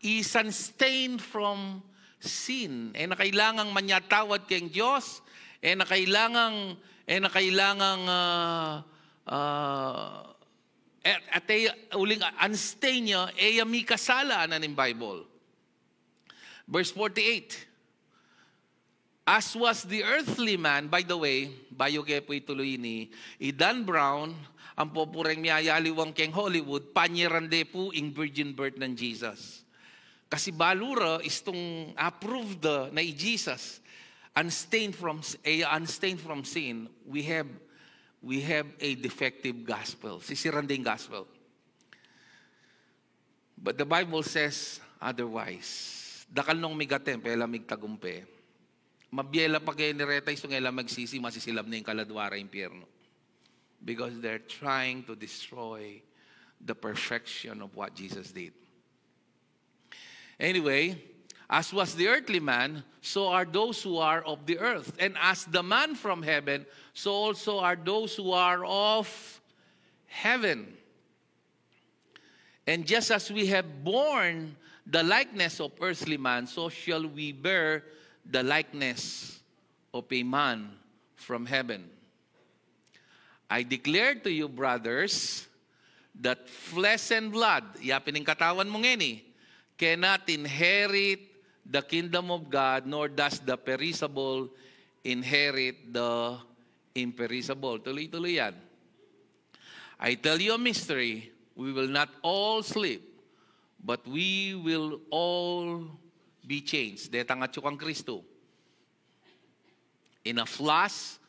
is unstained from sin. Na kailangang manyatawad keng Diyos. Na kailangang uling unstain niya, may kasala na ng Bible. Verse 48. As was the earthly man, by the way, bayo kaya po ituloy ni Dan Brown, ang popureng miyayaliwang keng Hollywood, panyerande po in virgin birth ng Jesus. Kasi balura istong approved na Jesus, unstained from sin, we have a defective gospel. Sisiranding gospel. But the Bible says otherwise. Dakal nung migatem, pela migtagumpe. Mabiela pa kayo nireta isong ela magsisi, masisilab na yung kaladwara impyerno. Because they're trying to destroy the perfection of what Jesus did. Anyway, as was the earthly man, so are those who are of the earth. And as the man from heaven, so also are those who are of heaven. And just as we have borne the likeness of earthly man, so shall we bear the likeness of a man from heaven. I declare to you, brothers, that flesh and blood, yapining katawan mo ngeni, cannot inherit the kingdom of God, nor does the perishable inherit the imperishable. Tuloy-tuloy yan. I tell you a mystery, we will not all sleep, but we will all be changed. Detang atsukang Kristo. In a flash,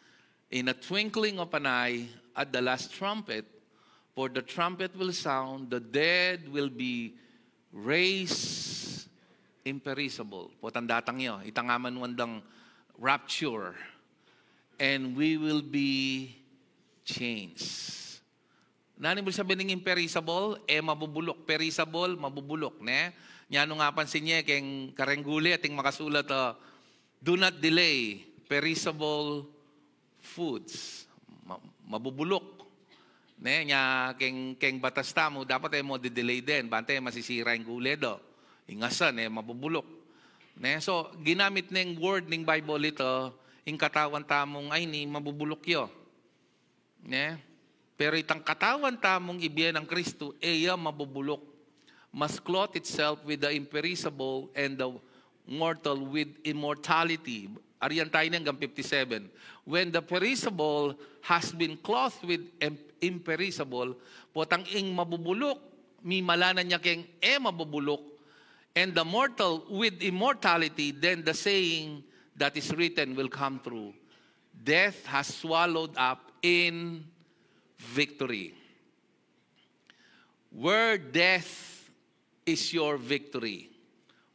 in a twinkling of an eye, at the last trumpet, for the trumpet will sound, the dead will be raised imperishable. Potandatang nyo, itangaman wandang rapture, and we will be changed. Nani mo sabihin ng imperishable? Mabubulok. Perishable, mabubulok. Nyano nga pansin niya, keng karengguli ating makasulat, do not delay perishable foods. Mabubulok. Ne, nya keng batas tamo, dapat mo delay din. Bante, masisira yung guledo. Ingasan, mabubulok. Ne, so, ginamit ng word ng Bible ito, yung katawan tamong ay ni mabubulok yo. Ne? Pero itang katawan tamong ibiyan ng Kristo, iya mabubulok. Must clothe itself with the imperishable and the mortal with immortality. Ariyan tayo hanggang 57. When the perishable has been clothed with imperishable, potang ing mabubulok, mimalanan niya keng mabubulok, and the mortal with immortality, then the saying that is written will come true. Death has swallowed up in victory. Where death is your victory.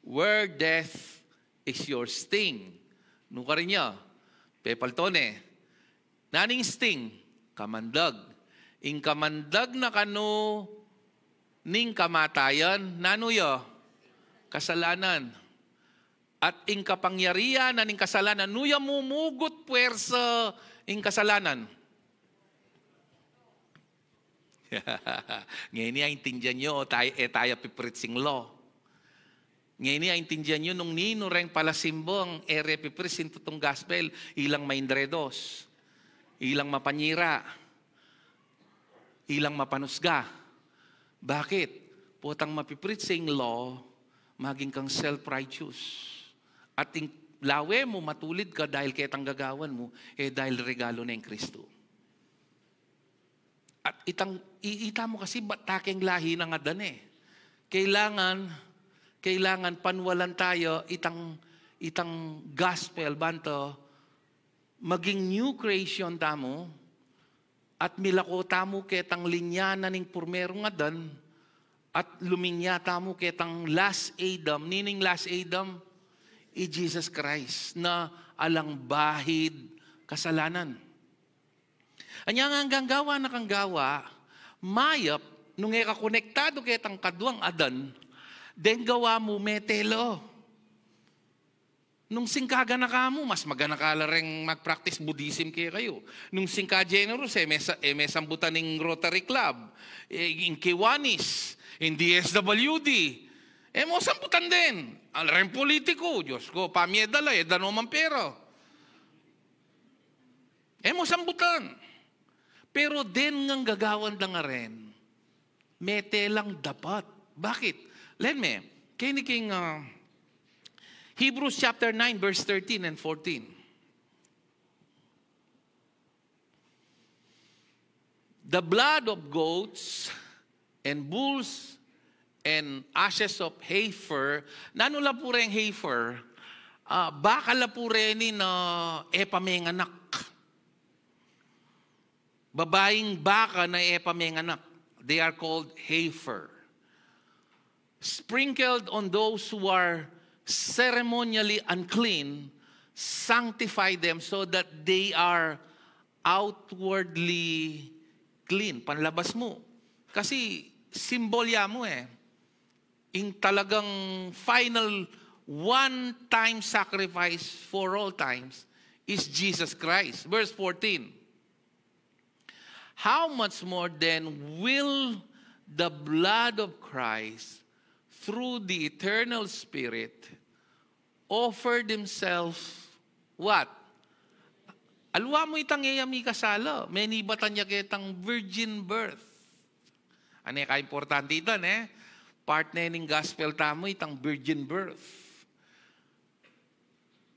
Where death is your sting. Nuka rin niya, pepaltone. Naning sting, kamandag. Ing kamandag na kano ning kamatayan, nanuyo, kasalanan. At ing kapangyarihan na ning kasalanan, nuya mumugot puwersa ing kasalanan. Ngayon niya, intindihan nyo, tayo pipritsing law. Ngayon niya, intindihan nyo, nung nino reng palasimbo ang ere pipritsin tutong gospel, ilang maindredos, ilang mapanyira, ilang mapanusga. Bakit? Putang mapipritsing law, maging kang self-righteous. At lawe mo, matulid ka dahil ketang gagawan mo, dahil regalo na yung Kristo. At iita mo kasi taking lahi ng adan Kailangan panwalan tayo itang gospel banto maging new creation tamo at milako tamo ketang linya na ning purmerong adan at luminya tamo ketang last Adam. Nining last Adam? Jesus Christ na alang bahid kasalanan. Anya nga hanggang gawa na kang gawa, mayap, nung kakonektado ketang kaduang adan, den gawa mo metelo. Nung singkaga na ka mo, mas magana ka rin mag-practice Buddhism kayo. Nung singka generous, may sambutan ng Rotary Club, in Kiwanis, in DSWD, mo sambutan din. Rin politiko, Diyos ko, pamiedala, danoman pero. Mo sambutan. Pero din ngang gagawan lang rin, mete lang dapat. Bakit? Let me, kiniking Hebrews chapter 9, verse 13 and 14. The blood of goats and bulls and ashes of heifer, nanula po rin heifer, baka la po rin ni na epamenganak. Babaeng baka na epamenganak. They are called heifer. Sprinkled on those who are ceremonially unclean, sanctify them so that they are outwardly clean. Panlabas mo. Kasi simbolya mo in talagang final one-time sacrifice for all times is Jesus Christ. Verse 14. How much more then will the blood of Christ through the eternal Spirit offered Himself, what? Alwa mo itang yami kasalo. Many batan niya kitang virgin birth. Ano yung ka-importante ito, Part na yung gospel tamo, itang virgin birth.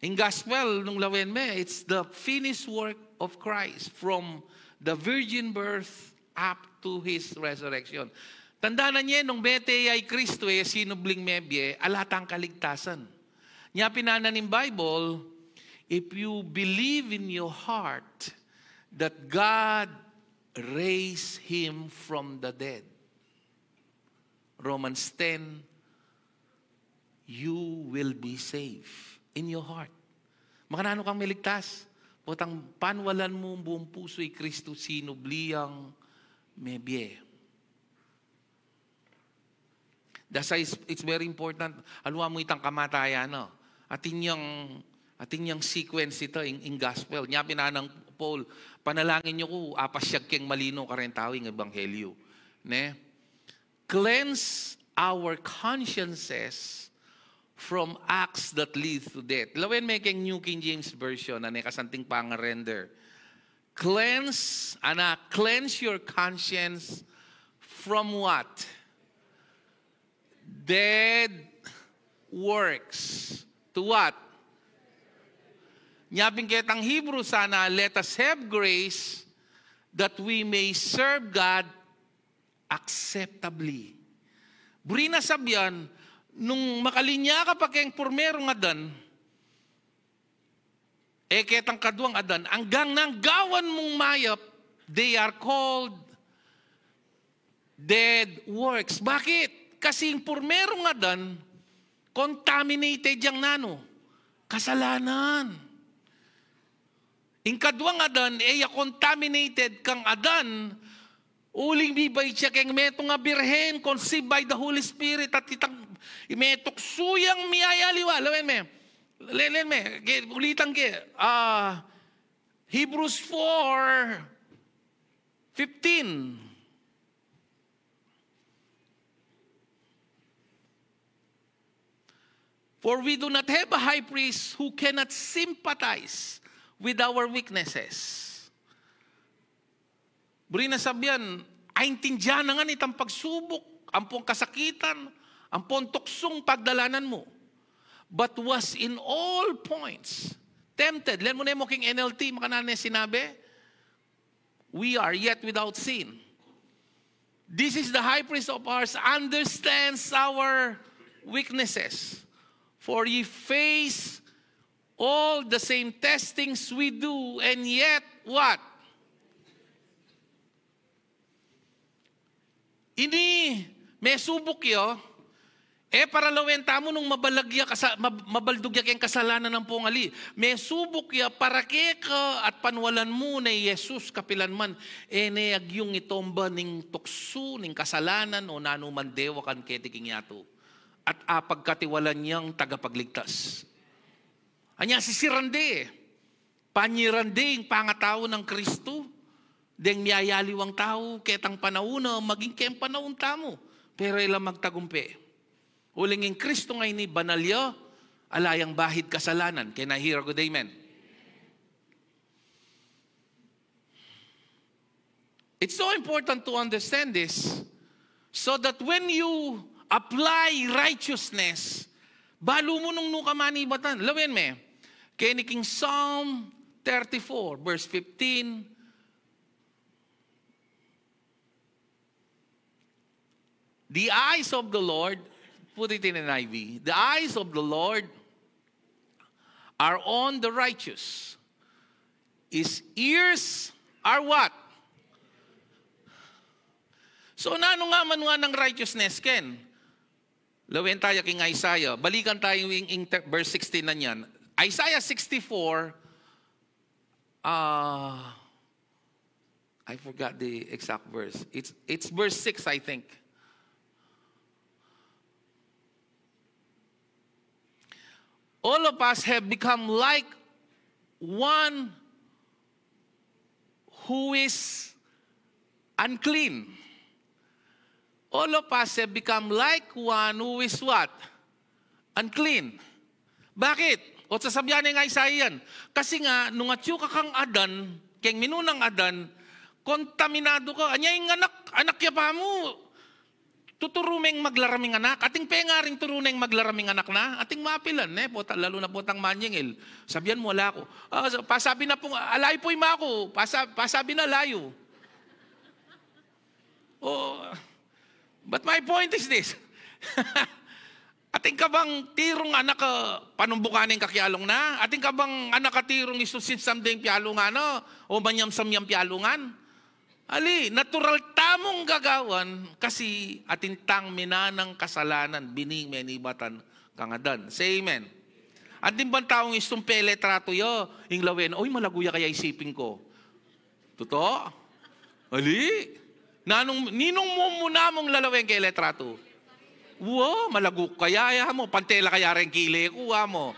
In gospel, nung lawen me, it's the finished work of Christ from the virgin birth up to His resurrection. Tandaan na niya, nung bete ay Kristo sinubling mebye, alatang kaligtasan. Niya pinanan ng Bible, if you believe in your heart that God raised Him from the dead, Romans 10, you will be safe in your heart. Makanano kang miligtas? Putang panwalan mo buong puso'y Kristo sinubliang mebye. That's why it's very important. Aluwa mo itang kamatayan, At inyong Ating yung sequence ito in gospel. Nya pinanang Paul, panalangin nyo ko, apasyag keng malino ka rin tao yung ebanghelyo. Ne? Cleanse our consciences from acts that lead to death. Lawen may keng New King James Version, na kasanting pang-render. Cleanse your conscience from what? Dead works. To what? Nyabing kitang Hebrew sana, let us have grace that we may serve God acceptably. Brina sabyan, nung makalinya ka pa keng purmero nga dan, ketang kaduang adan, hanggang nang gawan mong mayap, they are called dead works. Bakit? Kasi yung purmero nga dan, contaminated yung nano. Kasalanan. Yung kaduang adan, contaminated kang adan, uling bibay siya keng meto nga birhen, conceived by the Holy Spirit, at itang metok suyang miyayaliwa. Lawen me. Len me. Ulitan ke. Hebrews 4:15. For we do not have a high priest who cannot sympathize with our weaknesses. Brina sabyan, ay intindihan na nga nitang pagsubok, ampong kasakitan, ampong tuksong pagdalanan mo. But was in all points tempted. Len mo na mo king NLT, makanane sinabi, we are yet without sin. This is the high priest of ours, understands our weaknesses. For he faced all the same testings we do, and yet, what? Ini, may subok yo, para lawenta mo nung mabaldugya kayong kasalanan ng pungali. May subok ya, para keka at panwalan mo na Jesus kapilan man, neyag yung itomba ning tukso, ning kasalanan, o nanuman dewa kan ketiking yato. At apagkatiwalan niyang tagapagligtas. Anya sisirande, panyirande yung pangatao ng Kristo, deng miyayaliwang tao, ketang panahuna, maging kem panahon tamo, pero ilang magtagumpe. Uling yung Kristo ngay ni banalya, alayang bahid kasalanan. Can I hear a good amen? It's so important to understand this, so that when you apply righteousness, balo mo nung nukamanibatan. Lawin me, keniking Psalm 34, verse 15. The eyes of the Lord, put it in an NIV, the eyes of the Lord are on the righteous. His ears are what? So nano nga man nga ng righteousness, Ken? Lawin tayo king Isaiah. Balikan tayo yung verse 16 na yan. Isaiah 64, I forgot the exact verse. It's verse 6, I think. All of us have become like one who is unclean. All of us have become like one who is what? Unclean. Bakit? O sasabihan nga Isaiah yan. Kasi nga, nung atyo ka kang adan, keng minunang adan, kontaminado ka. Anya yung anak ya pa mo, tuturumeng maglaraming anak. Ating pengaring turuneng maglaraming anak na. Ating mapilan, lalo na po tang manyingil. Sabihan mo, wala ko. Pasabi na po, alay po ima ko. Pasabi na layo. But my point is this. Ating ka bang tirong anak ka panumbukaning kakyalong na? Ating ka bang anak ka tirong isusin samdeng piyalungan no? O manyam-samyam piyalungan? Ali, natural tamong gagawan kasi atintang minanang kasalanan bining menibatan kangadan. Say amen. Ating bang taong istumpele trato yo, ing lawen, oy malaguya kaya isipin ko. Totoo? Ali, ninong mo muna mong lalawin kay letrato. Wow, malaguk kaya mo, pantela kaya rin kile ko mo.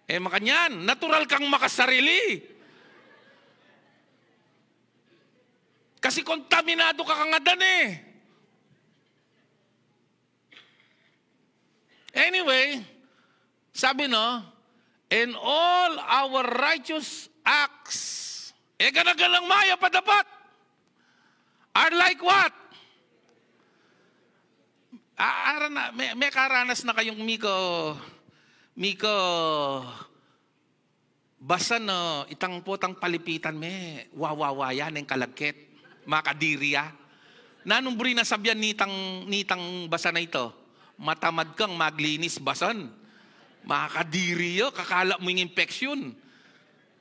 Makanyan, natural kang makasarili. Kasi kontaminado ka kangadan Anyway, sabi in all our righteous acts, ganagalang maya pa dapat, are like what? May karanas na kayong Miko, basta itang potang palipitan wawawayan ng kalagkit, makadiriya. Nanumburi na sabyan nitang basa na ito, matamad kang maglinis basan. Makadiriyo, kakala mo yung infeksyon.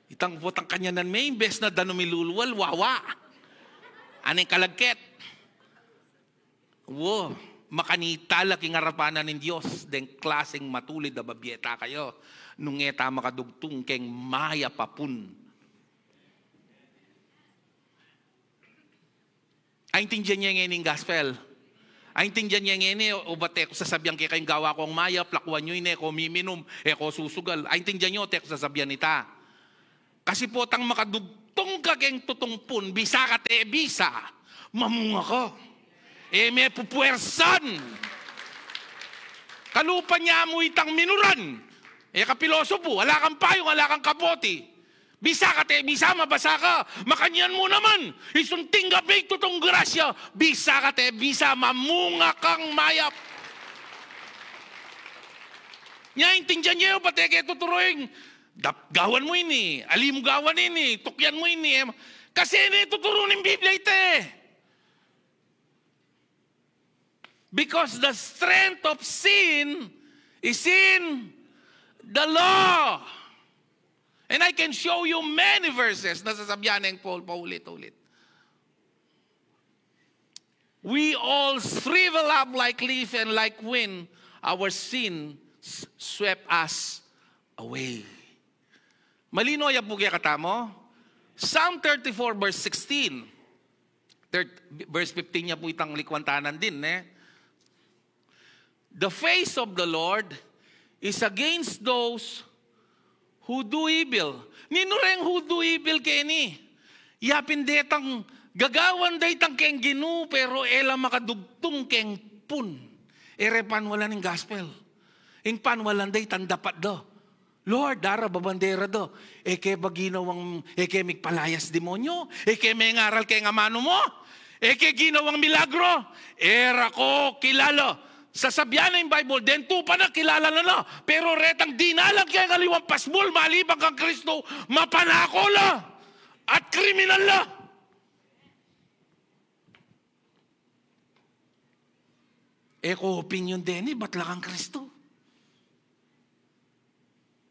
Itang potang kanyanan imbes na danumilulwal, wawa. Anong kalagkit? Wow. Makanitala king harapanan ng Diyos, den klaseng matulid na babyeta kayo, nung eta makadugtong keng maya papun. Aintindihan niya ngayon gospel. Aintindihan niya ngayon o bate ko sasabihan kay kayong gawa kong maya, plakwan nyo ko miminom, ko susugal. Aintindihan nyo, ko sasabihan nita. Kasi po tang makadugtong ka keng tutungpun, bisa ka bisa, mamunga ko. May pupuwersan. Kalupa niya mo itang minuran. Kapiloso po, wala kang payong, wala kang kapoti. Bisa ka bisa, mabasa ka. Makanyan mo naman. Isunting gabi, tutong grasya. Bisa ka bisa, mamunga kang mayap. Intindihan niyo, pati kayo tuturuin. Gawan mo ini, alim gawan ini, tukyan mo ini. Kasi tuturunin Biblia ite. Because the strength of sin is in the law. And I can show you many verses na sasabihan ng Paul paulit-ulit. We all shrivel up like leaf and like wind, our sin swept us away. Malino ya po kaya katamo? Psalm 34 verse 16. Verse 15 niya po itang likwantanan din. The face of the Lord is against those who do evil. Ninureng who do evil keni. Yapin detang gagawan detang keng ginu pero ela makadugtong keng pun. Erepan wala ng gospel. Ing panwalan detang dapat do. Lord, dara babandera do. Eke baginawang eke migpalayas demonyo. Eke may ngaral kay ngamano mo. Eke ginawang milagro. Era ko kilala. Sasabihan na yung Bible, den tu pa na kilala na. Pero retang di na lang kaya ngaliwang pasbol, malibang kang Kristo, mapanako la. At kriminal la. Ko opinion din ba't lang kang Kristo?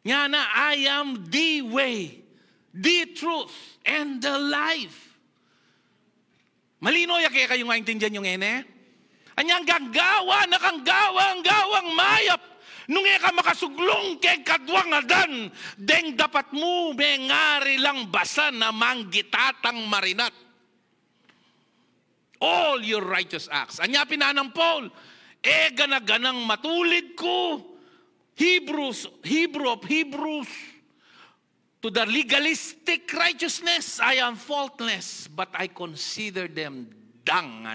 Nga na, I am the way, the truth, and the life. Malino ya kaya kayong maintindihan yung Anyang ganggawa, gawang mayap. Nung ka makasuglong kay kadwang adan, deng dapat mo mengari lang basa na manggitatang marinat. All your righteous acts. Anya pinanang Paul, ganaganang matulid ko. Hebrew of Hebrews. To the legalistic righteousness, I am faultless, but I consider them dung,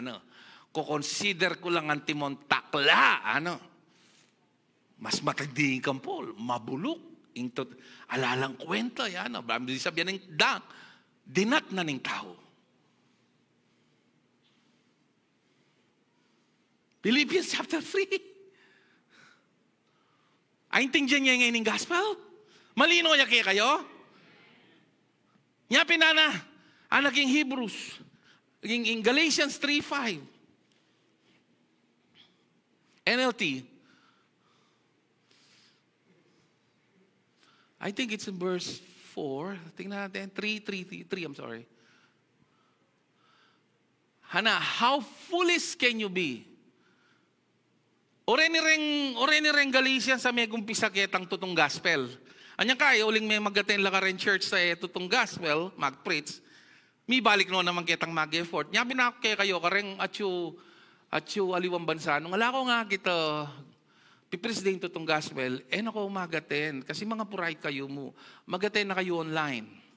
Kukonsider ko lang ang timon takla, Mas matinding kang Paul, mabulok. Alalang kwenta, Brambi sabihan ng dinat na ng tao. Philippians chapter 3. Aintindihan niya ngayon ng gospel? Malino ya kayo? Nya pinana, anak yung Hebrews, in Galatians 3:5. NLT. I think it's in verse 4. Tingnan natin. 3, I'm sorry. Hana, how foolish can you be? Ore ni reng Galatians sa may gumpisa ketang tutong gospel. Anya kayo, uling may magaten lang ka rin church sa tutong gospel, mag-preach. May balik no naman ketang mag-effort. Nya binakay kayo, kareng at yung aliwang bansa. Nung ala ko nga kita, pipresdento itong gospel, nako magaten. Kasi mga puray kayo mo, magaten na kayo online.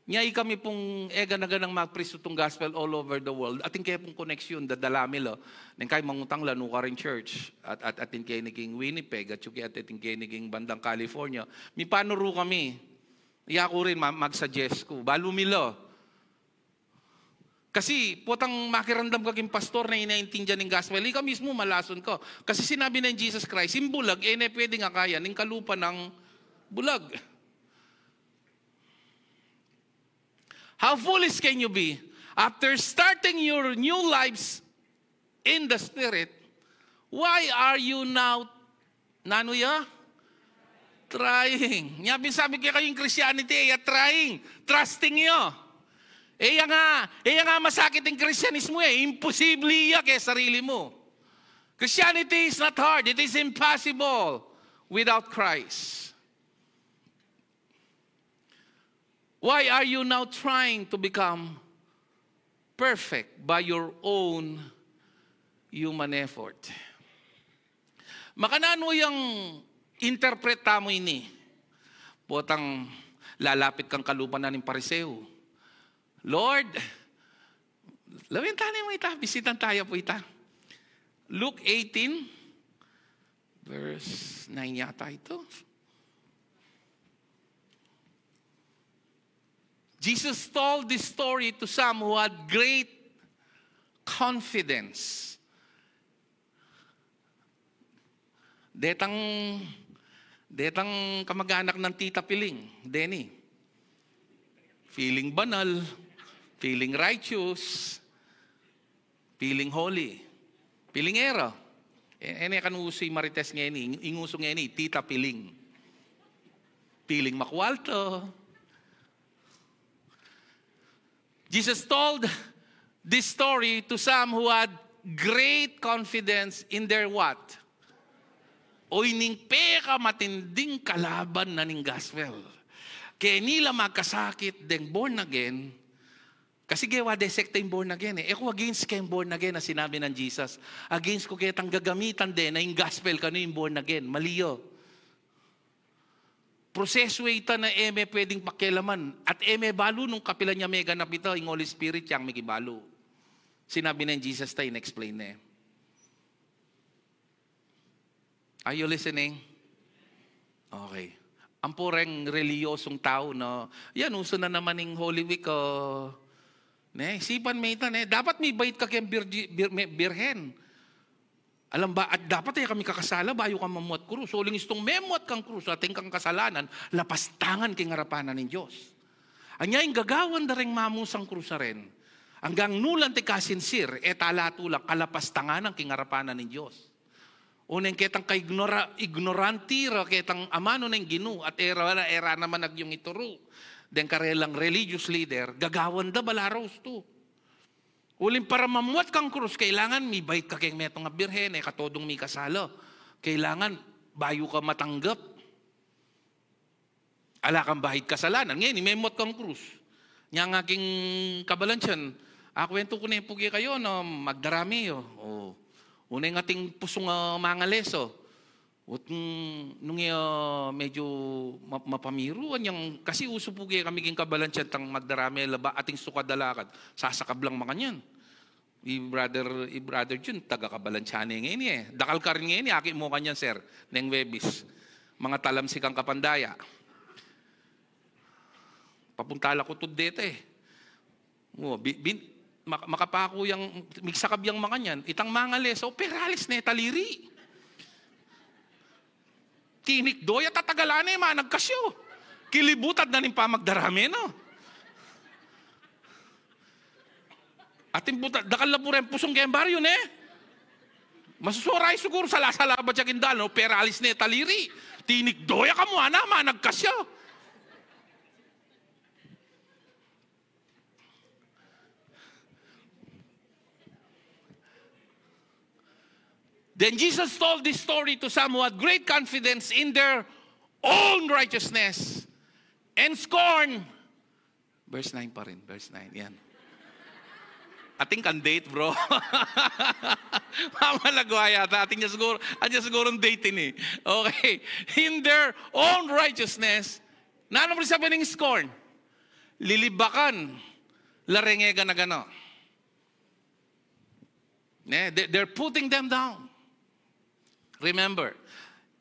Nyay kami pong ega-naga ng magpresto itong gospel all over the world. Atin kaya pong koneksyon, dadalami lo. Nang kayo mangutang lanu ka rin church. At atin kayo naging Winnipeg, at yung atin kayo naging bandang California. May paano ro kami? Iya ko rin mag-suggest ko. Balumilo. Kasi putang makirandam kaging pastor na inaintindihan ng gospel, ikaw mismo malason ko. Kasi sinabi na Jesus Christ, yung bulag, na pwede nga kaya, ng kalupa ng bulag. How foolish can you be? After starting your new lives in the Spirit, why are you now, trying? Sabi kaya kayong Christianity, trying, trusting nyo. Iya nga masakit ang Christianismo Imposible iya kaya sarili mo. Christianity is not hard. It is impossible without Christ. Why are you now trying to become perfect by your own human effort? Makanano yung interpreta mo ini? Potang lalapit kang kalupan na ng pariseo. Lord, lawin tayo mo ita, bisitan tayo po ita. Luke 18, verse 9 yata ito. Jesus told this story to some who had great confidence. Detang kamag-anak ng Tita Piling, Denny. Feeling banal, feeling righteous, feeling holy, feeling era. Ene kan usoy marites ngayon, inguso ngayon, Tita Piling. Feeling makwalto. Jesus told this story to some who had great confidence in their what? O ining peka matinding kalaban na ning gospel. Kaya nila magkasakit deng born again. Kasi gawa desekta yung born again Eko against kayong born again na sinabi ng Jesus. Against ko kaya tang gagamitan din na yung gospel kano yung born again. Maliyo. Proseso ita na pwedeng pakialaman. At balo nung kapilan niya mega napita, yung Holy Spirit yang may kibalo. Sinabi ng Jesus tayo, in-explain na Are you listening? Okay. Ang poreng reliyosong tao, no? Yan, uso na naman ng Holy Week, sipan may ita, dapat may bait ka kayong birhen. Alam ba, at dapat kami kakasala, bayo ka mamuat krus. So, lingistong memuat kang krus, ating kang kasalanan, lapastangan king harapanan ng Diyos. Anya yung gagawan na rin mamusang krus na rin. Hanggang nulan ti kasinsir, talatulak, kalapastangan ang king harapanan ng Diyos. Unang ketang ignoranti, ketang amano ng ginu, at era naman nagyong ituro. Den karelang religious leader, gagawan da balaros to. Uling para mamuat kang krus, kailangan may bait ka kayong metong birhen, katodong may kasalo. Kailangan bayo ka matanggap. Ala kang bahid kasalanan. Ngayon, may muat kang krus. Nga ng aking kabalansyan, kwento ko na yung pugi kayo, no, magdarami yo. Una yung ating pusong mga leso. Nung medyo mapamiruan yung, kasi uso po kaya kami king kabalansyan tang magdarami laba ating sukadalakad. Sasakablang mga yan. I-brother Jun, taga-kabalansyan ngayon Dakal ka rin ngayon aki mo kanyan sir, neng webis. Mga talamsi kang kapandaya. Papuntala ko to dito makapako yung, migsakab yung mga yan. Itang mga leso, peralis na taliri. Tinik doya tatagalan managkasyo. Kilibutad na nin pamagdarami, no? Ating buta, dakal na po rin pusong kembaryo, Masusuray siguro sa lasalaba siya kindal, no? Peralis na taliri. Tinik doya ka mo, managkasyo. Then Jesus told this story to some who had great confidence in their own righteousness and scorn. Verse 9 pa rin, verse 9, yan. Ating kan date, bro. Mamalagwa yata. Ating niya siguro date ini. Okay. In their own righteousness, na ano mo sabi ng scorn? Lilibakan. Larengega na gano. They're putting them down. Remember,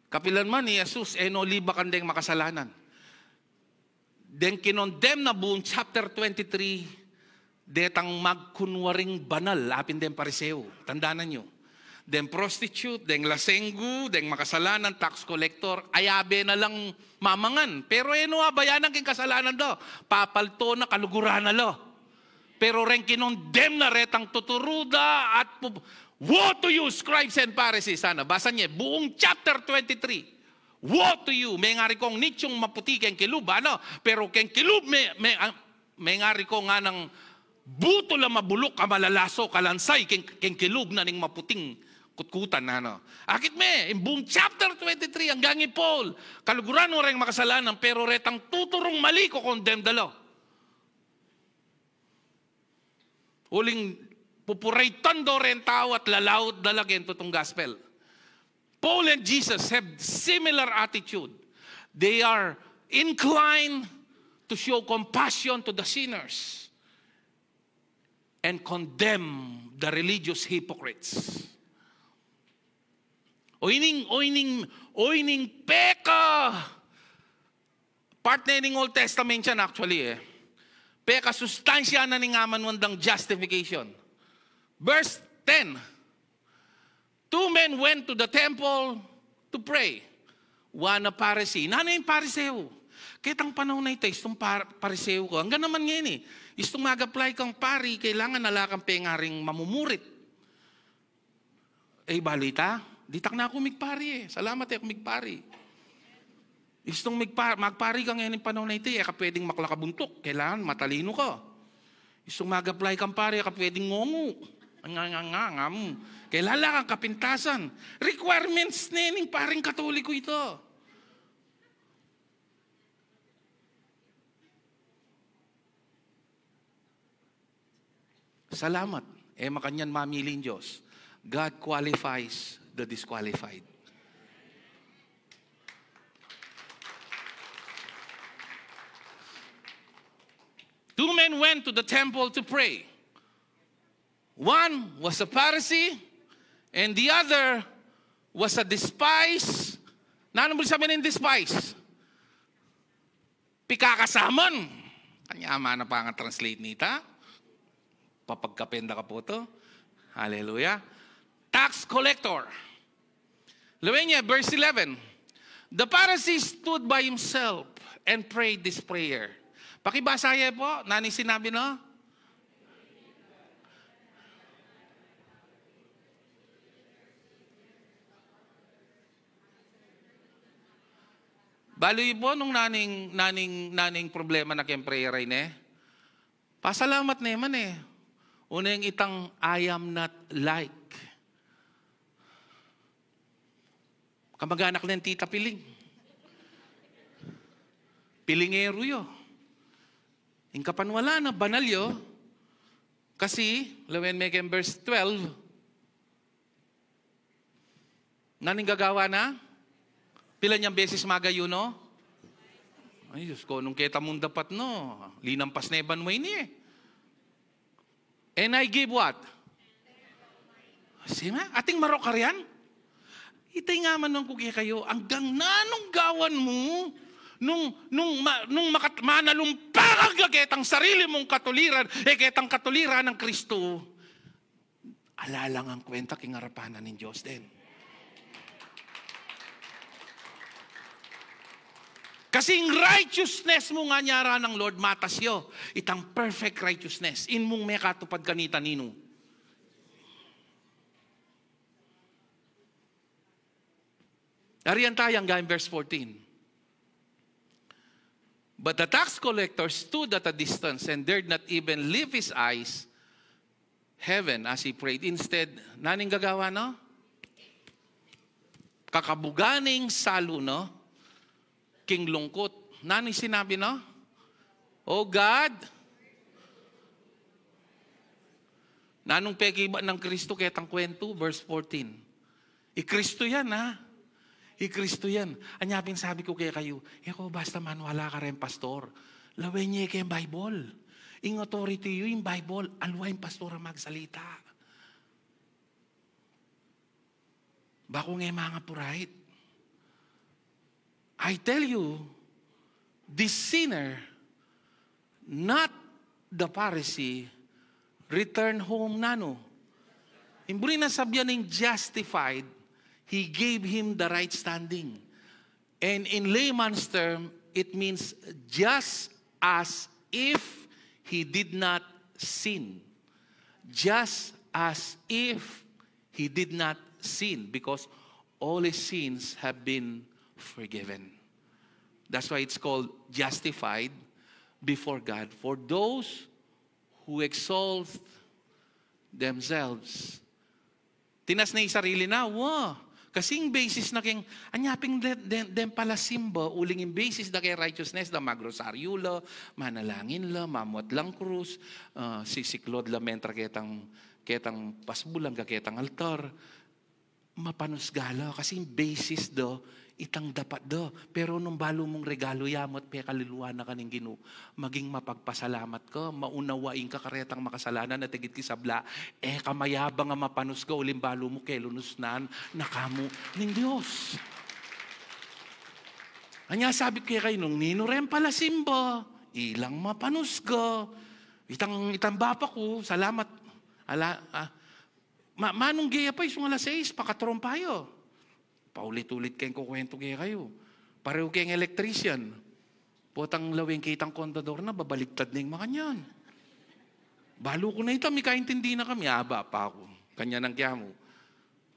kapilan man ni Jesus, no libakan ding makasalanan. Then kinondemn na buong chapter 23, detang magkunwaring banal, apin den pariseo. Tandaan nyo. Den prostitute, den lasenggu, den makasalanan, tax collector, ayabe na lang mamangan. Pero no abayanan king kasalanan do. Papalto na kaluguran na lo. Pero rin kinondemn na retang tuturuda at woe to you, scribes and Pharisees. Sana, basa niya, buong chapter 23. Woe to you, may ngari kong nityong maputi keng kilub, ano? Pero keng kilub, may ngari ko nga ng buto la mabulok, kamalalaso, kalansay, keng kilub na ning maputing kutkutan, ano? Akit buong chapter 23, hanggang ni Paul, kaluguran mo rin makasalanan, pero retang tuturong mali ko condemn dalo. Uling pupuraitan do rin tao at lalawad dalagin itong gospel. Paul and Jesus have similar attitude. They are inclined to show compassion to the sinners and condemn the religious hypocrites. Oining peka. Part na yung Old Testament yan actually Peka sustansya na ningaman wandang justification. Verse 10. 2 men went to the temple to pray. One a Pharisee. Nano yung Pariseo? Kitang panahon na ito, itong Pariseo ko. Hanggang naman ngayon Itong mag-apply kang pari, kailangan nala kang pengaring mamumurit. Balita? Ditak na ako migpari Salamat ako migpari. Istong magpari ka ngayon yung panahon na ito, ka pwedeng maklakabuntok. Kailangan matalino ka. Istong mag-apply kang pari, ka pwedeng ngongo. Kailangan kang kapintasan. Requirements na yung paring Katoliko ito. Salamat. Makanyan mamilin Diyos. God qualifies the disqualified. Two men went to the temple to pray. One was a Pharisee, and the other was a despised. Ano mo sabihin ng despised? Pikakasaman. Kanya na pa nga translate nita. Papagkapenda ka po to. Hallelujah. Tax collector. Lawin niya, verse 11. The Pharisee stood by himself and prayed this prayer. Pakibasa po, nani sinabi no? Baloy po nung naning problema na kayong prayer ay pasalamat naman Una yung itang I am not like. Kamag-anak ng tita Piling. Pilingero yo. Yung kapanwala na banalyo, kasi, lawin may verse 12, naning gagawa na? Pila niyang beses magayuno? Ay, Diyos ko, nung kita mong dapat linampas na iban mo ini And I give what? Sima, ating marokarian? Itay nga man nung kuki kayo, hanggang nanong gawan mo, nung manalumpag ketang sarili mong katuliran, ketang katuliran ng Kristo, alalang ang kwenta kingarapanan ng Diyos din. Kasing righteousness mo nga nyara ng Lord matasyo, itang perfect righteousness, in mong may katupad kanita nino. Ariyan tayang gayang verse 14. But the tax collector stood at a distance and dared not even lift his eyes heaven as he prayed. Instead, naning gagawa Kakabuganing salo king lungkot. Naning sinabi Oh God, Nanong peki ba ng Kristo ketang kwento, verse 14. I-Kristo yan, ha? I-Kristo yan. Anyapin sabi ko kaya kayo, ko basta man wala ka rin, pastor. Laway niya kayong Bible. In authority yung Bible, alwa yung pastor ang magsalita. Bako nga mga purait. I tell you, this sinner, not the Pharisee, return home nano. Imburi na sabyan ng justified, he gave him the right standing. And in layman's term, it means just as if he did not sin. Just as if he did not sin, because all his sins have been forgiven. That's why it's called justified before God. For those who exalt themselves, tinas na yung sarili na, kasing basis na keng, anyaping dem pala simba, uling yung basis na kay righteousness, da magrosaryo la, manalangin la, mamot lang krus, sisiklod la mentra ketang pasbulang ketang altar, mapanusgala, kasing basis do, itang dapat do. Pero nung balo mong regalo yamot, pe kaluluwa na kaning Ginoo, maging mapagpasalamat ka, maunawain ka karetang makasalanan na tigit kisabla, kamayabang nga mapanus ka, ulim balo mo kelunusnan, nakamu ning Diyos. Anya sabi kaya kayo, nung nino rin pala simba, ilang mapanus ka, itang bapa ko, salamat, manong gaya pa, isong alas 6, pakatrompayo. Paulit-ulit kayong kukwento kayo. Pareho kayong electrician. Potang lawing kitang kontador na, babaliktad na yung mga kanyan. Balo ko na ito, may kaintindi na kami. Aba pa ako. Kanya ng kaya mo.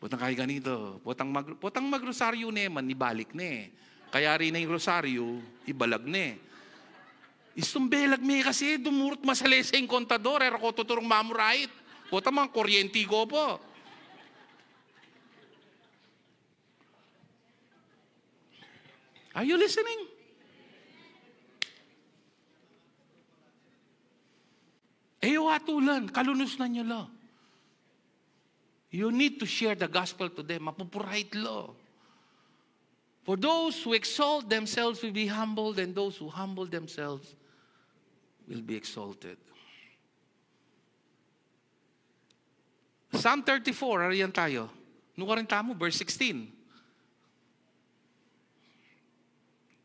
Potang kaya ganito. Potang magrosaryo naman, ibalik na eh. Kaya rin na yung rosaryo, ibalag na eh. Istumbelag may kasi, dumurot masalesa yung kontador, ko tuturong mamurait. Potang mga kuryenti ko po. Are you listening? Watulan, kalunos na nyo lo. You need to share the gospel to them. Mapupurait lo. For those who exalt themselves will be humbled, and those who humble themselves will be exalted. Psalm 34, ariyan tayo. Nuka rin tamo, verse 16.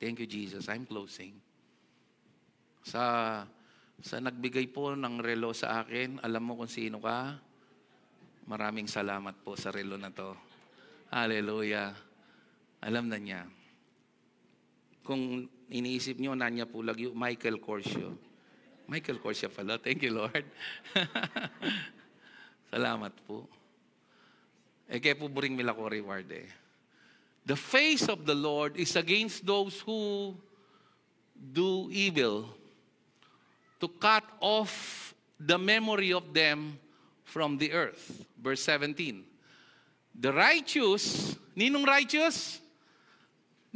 Thank you, Jesus. I'm closing. Sa nagbigay po ng relo sa akin, alam mo kung sino ka? Maraming salamat po sa relo na to. Hallelujah. Alam na niya. Kung iniisip niyo, nanya po lagi, Michael Corsio. Michael Corsio pala. Thank you, Lord. Salamat po. Kaya po buring mila ko reward eh. The face of the Lord is against those who do evil, to cut off the memory of them from the earth. Verse 17. The righteous, ninong righteous?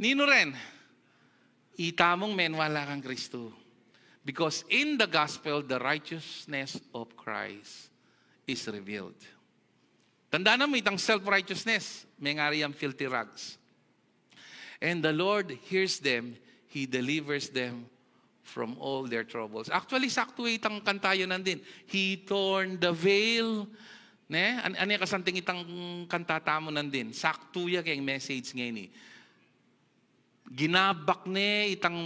Nino ren? Itamong men wala kang Kristo. Because in the gospel, the righteousness of Christ is revealed. Tandaan mo itang self-righteousness, may ngari ang filthy rags. And the Lord hears them, He delivers them from all their troubles. Actually, sakto itang kantayo nandin. He torn the veil. Ne? Ano yung kasanting itang kantata mo nandin? Sakto ya kayong message ngayon eh. Ginabak ne itang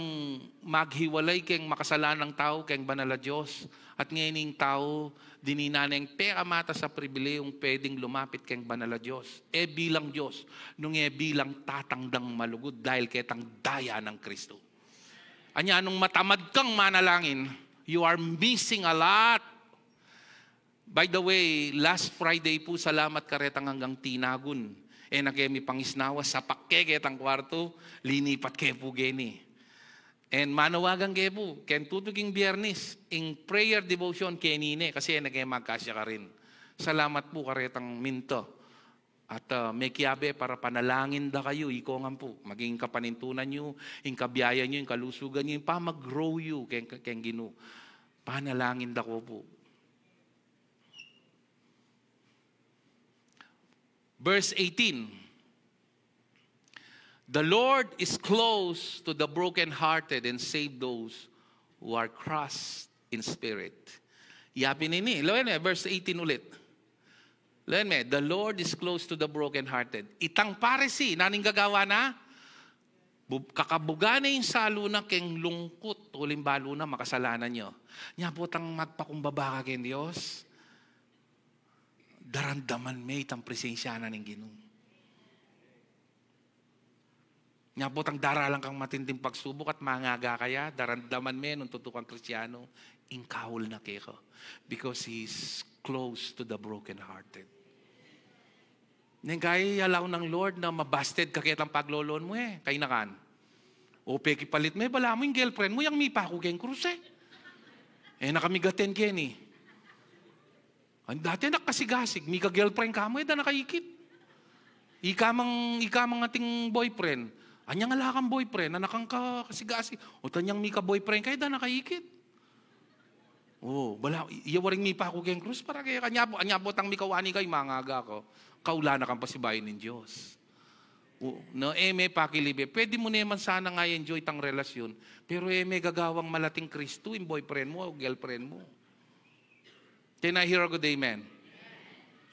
maghiwalay kayong makasalanang tao, kayong banala Diyos. At ngayon yung tao, dininaneng pera mata sa pribilehong pwedeng lumapit kayong banala Diyos. Bilang Diyos, nung bilang tatangdang malugod dahil ketang daya ng Kristo. Anya, anong matamad kang manalangin, you are missing a lot. By the way, last Friday po, salamat karetang hanggang Tinagun. Nakemi pangisnawa sa pakkeketang kwarto, linipat ke po geni. And manawagan ke po, ken tutuging biyernes, in prayer devotion kenine, kasi nagkemagkasya ka rin. Salamat po karetang minto. At may kiyabe para panalangin da kayo, ikongan po. Maging kapanintunan nyo, yung kabiyaya nyo, yung kalusugan nyo, yung mag-grow you, keng Ginoo. Panalangin da ko po. Verse 18. The Lord is close to the brokenhearted and save those who are crushed in spirit. Yapin ini. Lawan verse 18 ulit. Lawan the Lord is close to the brokenhearted. Itang parisi, naning gagawa na? Kakabuga na yung salo na keng lungkot, ulimbalo na makasalanan nyo. Nya po tang magpakumbaba ka ken Diyos. Darandaman may itang presensya na ng Ginoo. Nya po tang daralang kang matinding pagsubok at mangaga kaya, darandaman may nung tutukang Kristiyano, inkawol na keko. Because He's close to the brokenhearted. Neng kaya yalaw ng Lord na mabasted kakit ang pagloloon mo kay nakan. O peki palit mo, bala mo yung girlfriend mo, yung mipa ko keng krus nakamigaten ken Dati nakasigasig, mika girlfriend ka mo, da nakaikit. Ikamang ating boyfriend, anyang alakang boyfriend, anakang kasigasig. O tanyang mika boyfriend kayo, da nakaikit. Bala, iyawaring mipa ko keng krus, para kaya kanyabot ang mikawani kayo, mangaga ko. Kaula na kang pasibayin ng Diyos. No, may pakilibe. Pwede mo naman sana nga enjoy tang relasyon. Pero may gagawang malating Kristo yung boyfriend mo o girlfriend mo. Can I hear a good amen?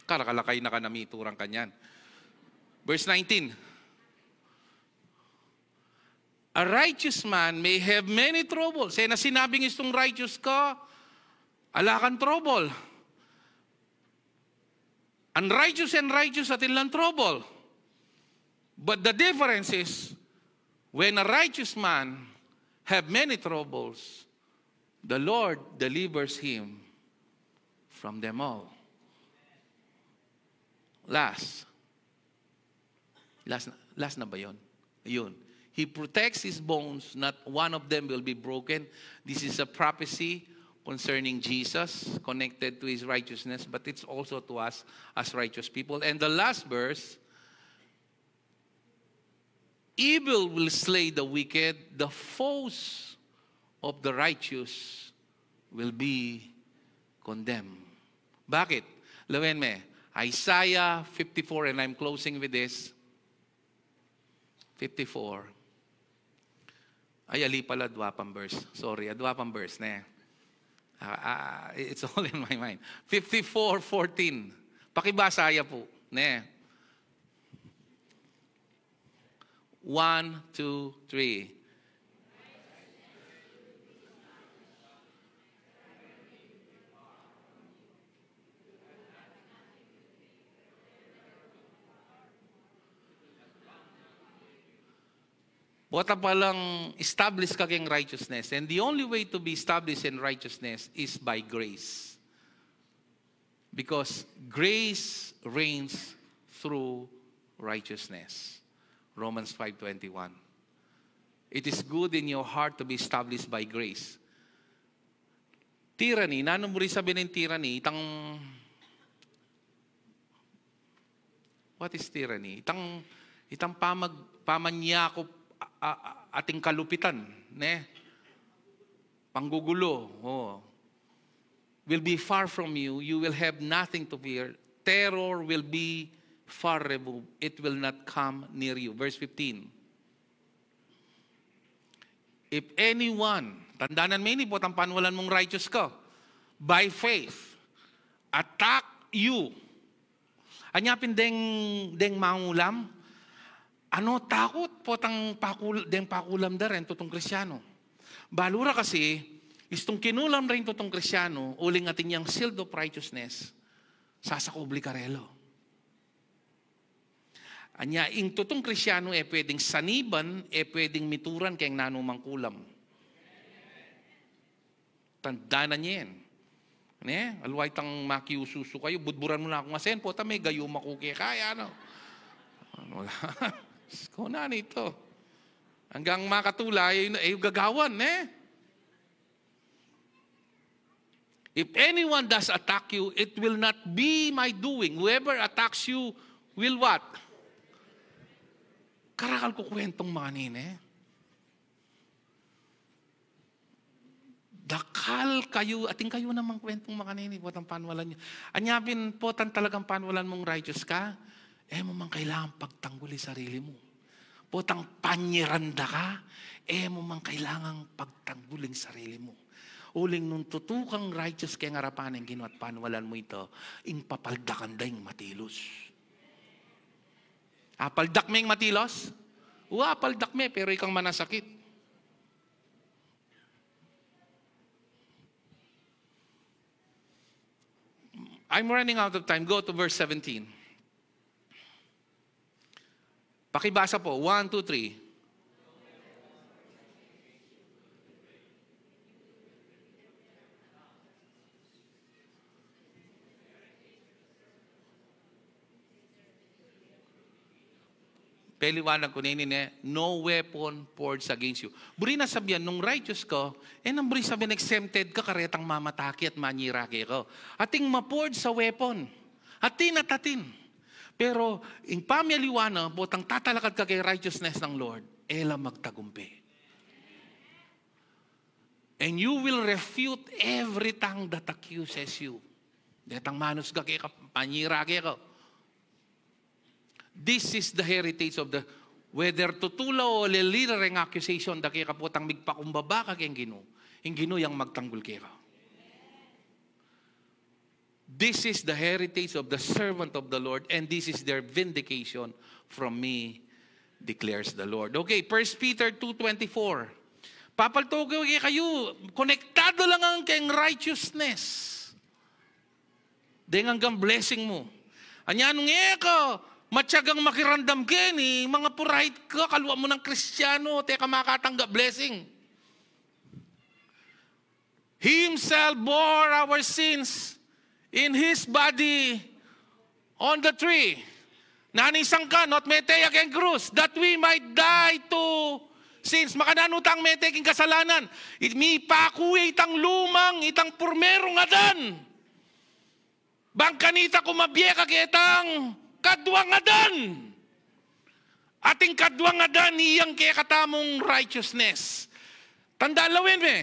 Karakalakay na ka na miturang kanyan. Verse 19. A righteous man may have many troubles. Na sinabing itong righteous ka, ala kang trouble. Unrighteous and righteous atin lang trouble. But the difference is, when a righteous man have many troubles, the Lord delivers him from them all. Last na ba yun? Yun. He protects his bones, not one of them will be broken. This is a prophecy concerning Jesus, connected to His righteousness, but it's also to us as righteous people. And the last verse, evil will slay the wicked, the foes of the righteous will be condemned. Bakit? Lawen me, Isaiah 54, and I'm closing with this. 54. Ay, ali pala, dwapang verse. Sorry, dwapang verse na it's all in my mind. 54:14. Pakibasaya po. Ne. 1, 2, 3. Bota palang establish ka keng righteousness. And the only way to be established in righteousness is by grace. Because grace reigns through righteousness. Romans 5:21. It is good in your heart to be established by grace. Tyranny, nanong mo rin sabihin ng tyranny, what is tyranny? Itang pamanyakop ating kalupitan, ne? Panggugulo, will be far from you. You will have nothing to fear. Terror will be far removed. It will not come near you. Verse 15. If anyone, tandanan may po ang panwalan mong righteous ka, by faith, attack you. Anyapin deng mangulam, takot po tang pakulam da rin tutong Krisyano. Balura kasi, istong kinulam rin tutong Krisyano, uling ating yung shield of righteousness, sasakubli karelo. Anya, ing tutong Krisyano pwedeng saniban, pwedeng mituran kayang nanumang kulam. Tandaan niya yan. Alway tang makiususo kayo, budburan mo na akong asen, po may gayo makuki kaya, wala. Ko na nito. Hanggang makatulay, gagawan, If anyone does attack you, it will not be my doing. Whoever attacks you will what? Karakal ko kwentong mga nine. Dakal kayo, ating kayo namang kwentong mga nini, po ang panwalan niyo. Anyapin po, talagang panwalan mong righteous ka, mo man kailangan pagtangguli sarili mo. Potang panyeranda ka, mo man kailangan pagtangguling sarili mo. Uling nung tutukang righteous kaya ngarapan ang ginuat panuwalan mo ito, ing papaldakan da yung matilos. Apaldak me yung matilos? Apaldak me, pero ikang manasakit. I'm running out of time. Go to verse 17. Pakibasa po. 1, 2, 3. Peliwanag ko na no weapon forged against you. Buri na sabihan, nung righteous ko, nang buri sabihan, exempted ka, karetang mamataki at manyiraki ko. Ating ma-forge sa weapon. Atin at atin. Pero, in pamiliwanag, botang tatalakad ka kay righteousness ng Lord, ela magtagumpi. And you will refute every tongue that accuses you. Detang manus ka kay manyiraki ko. This is the heritage of the, whether tutulaw o lelira ang accusation da kaya kaputang migpakumbaba ka kayang gino. Yung gino yung magtanggol kaya. This is the heritage of the servant of the Lord, and this is their vindication from me, declares the Lord. Okay, 1 Peter 2:24. Papaltogo kayo, konektado lang ang kayong righteousness. Dengan hanggang blessing mo. Anyanong ko, matyagang makirandam kini, mga purahit ka, kalwa mo ng Kristiyano, teka makatanggap blessing. He himself bore our sins in His body on the tree. Nanisang ka, not metaya keng krus, that we might die to sins. Makananutang mete king kasalanan. Mi pakuwi itang lumang, itang purmerong adan. Bangkanita kumabye ka kitang kadwang adan. Ating kadwang adan iyang kaya katamong righteousness. Tandalawin me.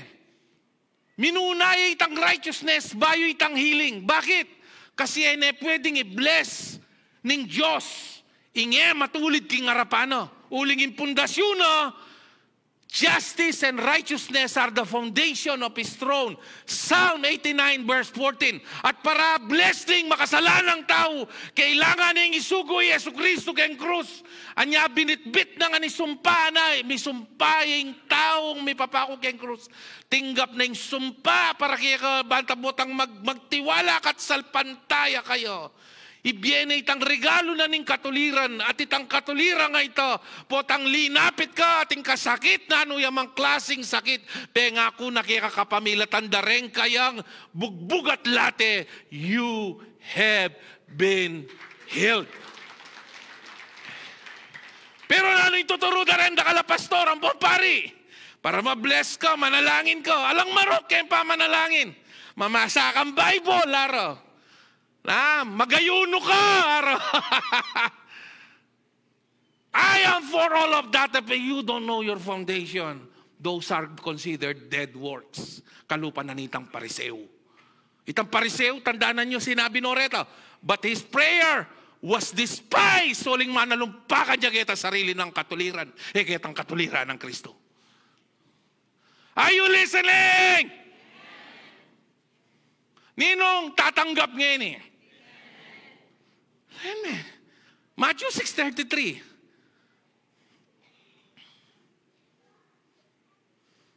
Minunay itang righteousness, bayo itang healing. Bakit? Kasi ay na pwedeng i-bless ng Diyos. Inge matulid king arapano. Uling impundasyon na, justice and righteousness are the foundation of His throne. Psalm 89 verse 14. At para blessing makasalanang tao, kailangan ng isugoy Yesu Kristo keng krus. Anya binitbit na nga ni sumpa na, may sumpaying taong may papako keng krus. Tinggap na yung sumpa para kaya bantabotang magtiwala kat salpantaya kayo. Ibiyene itang regalo na ning katuliran at itang katuliran nga ito potang linapit ka ating kasakit na ano yamang klasing sakit penga ako nakikakapamilatan dareng kayang bugbugat late you have been healed. Pero ano ituturo da rin da kala pastor ang pari para ma-bless ka, manalangin ka alang marok kayong pamanalangin mamasa kang Bible laro. Magayuno ka! I am for all of that, but you don't know your foundation. Those are considered dead works. Kalupa na nitang pariseo. Itang pariseo, tandaan nyo, sinabi no reto, but his prayer was despised. Soling manalumpakan niya kita sarili ng katuliran. Kitang katuliran ng Kristo. Are you listening? Ninong tatanggap ngayon eh. Amen. Matthew 6:33.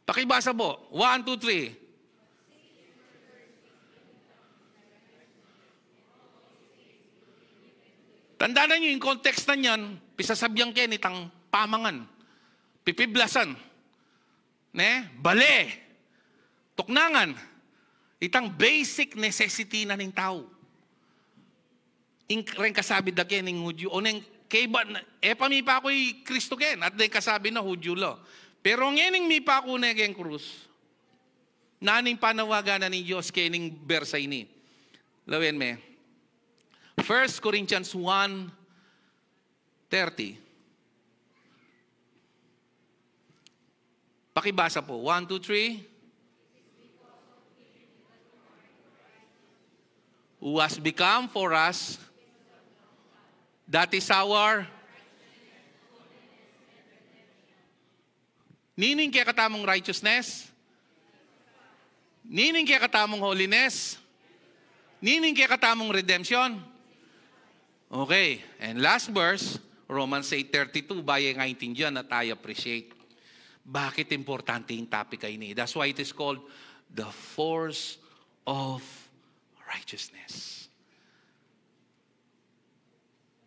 Pakibasa po. 1, 2, 3. Tandaan nyo yung context na yan, pisasabyang kayo nitang pamangan, pipiblasan, bale, tuknangan, itang basic necessity na ng tao. Ring kasabi da ken ning Hudyo o ning kayba pamipa ko'y Kristo ken at day kasabi na Hudyo lo. Pero ngening mi pa ko na ken krus. Naning panawagan na ni Diyos kening bersay ni. Lawen me. 1 Corinthians 1:30. Pakibasa po. 1, 2, 3. Who has become for us That is our nining kaya katamong righteousness? Nining kaya katamong holiness? Nining kaya katamong redemption? Okay. And last verse, Romans 8:32, bayang ngaintindihan at I appreciate. Bakit importante yung topic ay ini? That's why it is called the force of righteousness.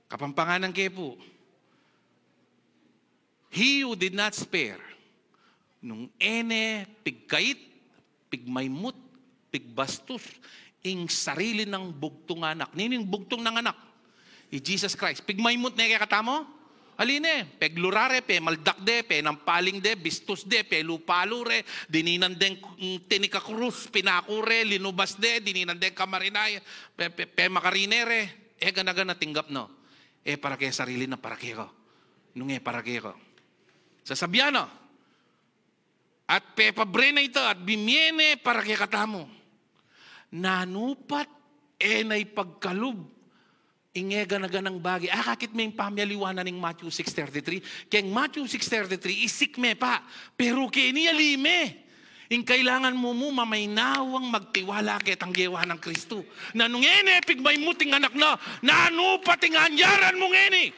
Kapampangan ng kepo. He who did not spare nung ene pigkait, pigmaymut, pigbastos, ing sarili ng bugtong anak. Nining bugtong ng anak? Jesus Christ. Pigmaymut na kaya katamo? Aline, peglurare, pe maldakde, pe nampaling de, bistos de, pe lupalure, dininan den tinikakrus, pinakure, linubas de, dininan den kamarinay, pe makarinere, ganagan tinggap no. Para kaya sarili na para kayo. Nung para kayo. Sasabihan no. At pe pabre na ito, at bimiene para kaya katamo. Nanupat, nay pagkalub, ingega na ganang bagay. Kakit may pamyaliwanan ng Matthew 6:33. Kaya Matthew 6:33, isik me pa. Pero kaya lime. Ing kailangan mo mamaynawang magtiwala kay tanggewa ng Kristo. Na nung ene, pigmay muting anak na, nanu pating anyaran mong ene.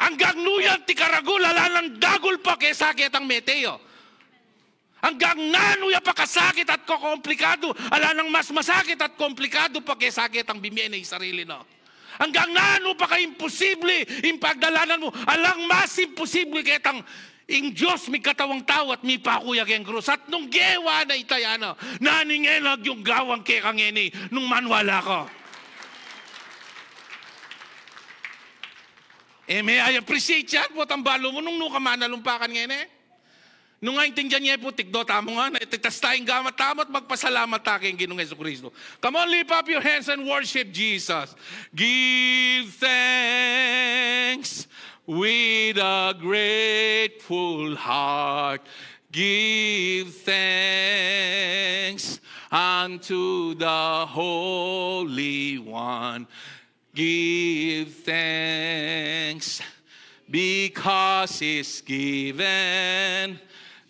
Ang gagnuyan ti karagul, alalang dagul pa kay sakit ang meteo. Hanggang nanuya pa kasakit at komplikado, alanang mas masakit at komplikado pa kay sakit ang bimiene sarili no. Hanggang nano pa ka-imposible yung pagdalanan mo. Alang mas imposible kitang ing Diyos may katawang tao at may pakuyag yung krus. At nung gewa na itayano, naningenag yung gawang kekang ini nung manwala ko. May I appreciate yan po tambalo mo nung kamanalumpakan ngayon Nung ngaintindihan niya po, tikdo tamo nga, ititas tayong gamat-tamat, magpasalamat tayo Ginoong Jesucristo. Come on, lift up your hands and worship Jesus. Give thanks with a grateful heart. Give thanks unto the Holy One. Give thanks because He's given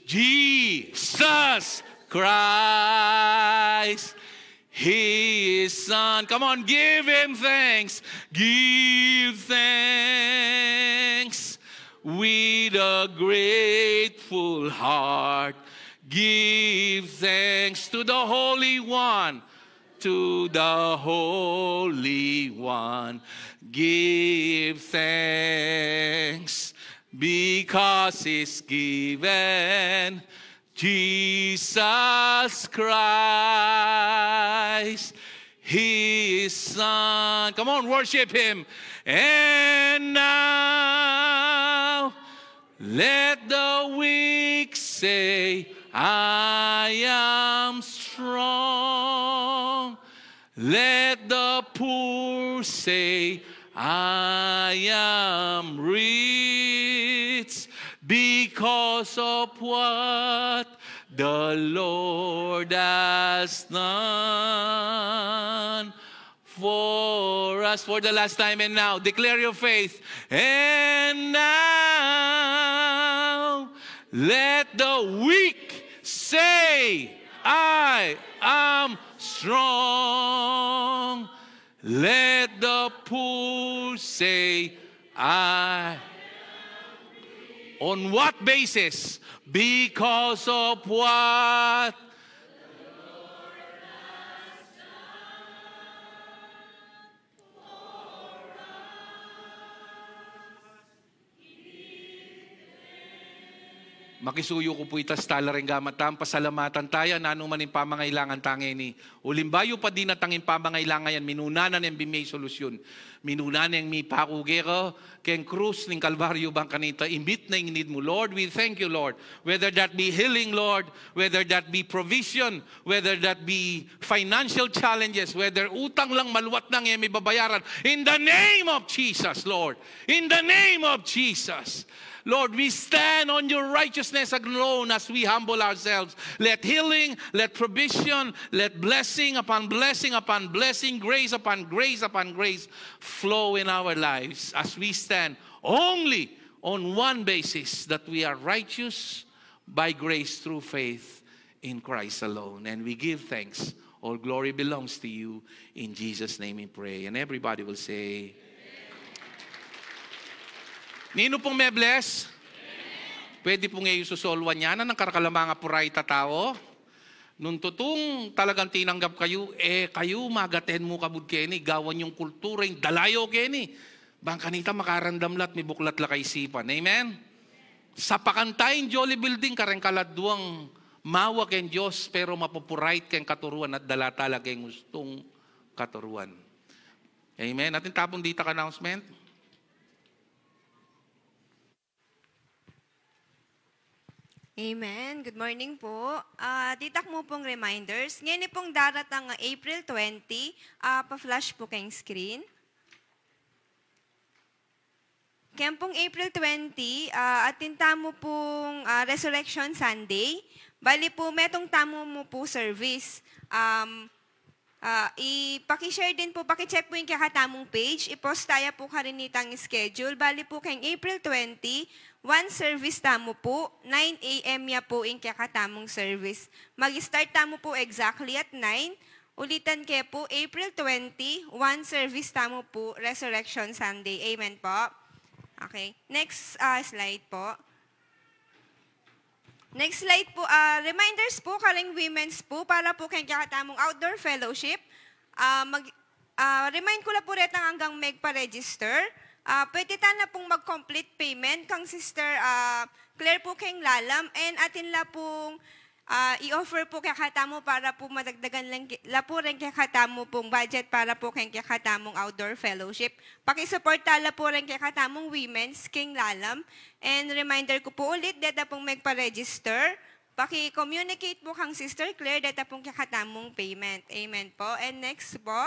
Jesus Christ, His Son. Come on, give Him thanks. Give thanks with a grateful heart. Give thanks to the Holy One, to the Holy One. Give thanks because He's given Jesus Christ, His Son. Come on, worship Him. And now, let the weak say, I am strong. Let the poor say, I am rich because of what the Lord has done for us. For the last time and now, declare your faith. And now, let the weak say, I am strong. Let the poor say, I. On what basis? Because of what? Makisuyo ko po itas talaring gamatam, pasalamatan tayo, na anuman yung pamangailangan tangi ni. Ulimbayo pa din natangin pamangailangan yan, minunanan yung bimay solusyon. Minunanan yung may pakugero, keng krus ng Kalbaryo bang kanita, imbit na yung need mo. Lord, we thank you, Lord. Whether that be healing, Lord, whether that be provision, whether that be financial challenges, whether utang lang maluwat nang yung may babayaran. In the name of Jesus, Lord. In the name of Jesus. Lord, we stand on your righteousness alone as we humble ourselves. Let healing, let provision, let blessing upon blessing upon blessing, grace upon grace upon grace flow in our lives as we stand only on one basis, that we are righteous by grace through faith in Christ alone. And we give thanks. All glory belongs to you. In Jesus' name we pray. And everybody will say, Nino pong may bless? Pwede pong ngayon susolwan niya na ng karakalamanga puray tatao. Nung tutong talagang tinanggap kayo, kayo magaten mo kabud keni, gawan yung kultura, yung dalayo keni. Bang kanita makarandam lat, may buklat la kaisipan. Amen? Sa pakantayin Jolly Building, kareng kaladwang mawa ken Diyos, pero mapupurait ken katuruan at dala talaga yung gustong katuruan. Amen? Atin tapong dita ka announcement. Amen. Good morning po. Titak mo pong reminders. Ngayon pong daratang April 20, pa-flash po kayong screen. Kaya pong April 20, atin tamo pong Resurrection Sunday. Bali po, metong tamo mo po service. Ipaki-share din po, paki-check po yung kakatamong page. I-post tayo po karinitang schedule. Bali po kayong April 20, one service tamo po, 9 a.m. ya po yung kakatamong service. Mag-start tamo po exactly at 9. Ulitan kayo po, April 20, one service tamo po, Resurrection Sunday. Amen po. Okay. Next slide po. Next slide po, reminders po, karing women's po, para po kayong kakatamong outdoor fellowship. Remind ko lang po rin hanggang magpa-register. Pwede na pong mag-complete payment kang Sister Claire po kayong lalam, and atin la pong i-offer po kay katamo para po madagdagan lang la po rin kay katamo pong budget para po kay katamong outdoor fellowship. Pakisupport tala po rin kay katamong women's king lalam, and reminder ko po ulit, data pong magpa-register. Paki-communicate po kang Sister Claire, data pong kay katamong payment. Amen po. And next po,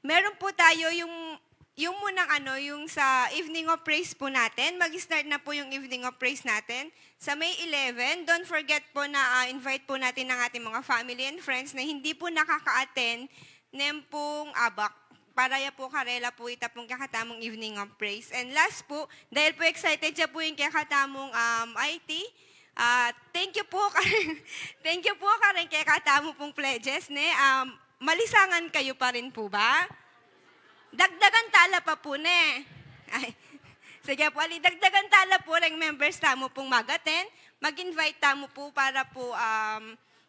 meron po tayo yung munang yung sa evening of praise po natin. Mag-start na po yung evening of praise natin sa May 11. Don't forget po na invite po natin ang ating mga family and friends na hindi po nakaka-attend nem pong abak. Para ya po karela po ita pong kakatamong evening of praise. And last po, dahil po excited siya po yung kakatamong IT, thank you po karen kakatamo pong pledges ne. Malisangan kayo pa rin po ba? Dagdagan tala pa po ne. Ay, sige po, dagdagan tala po rin members tamo pong magaten. Mag-invite tamo po para po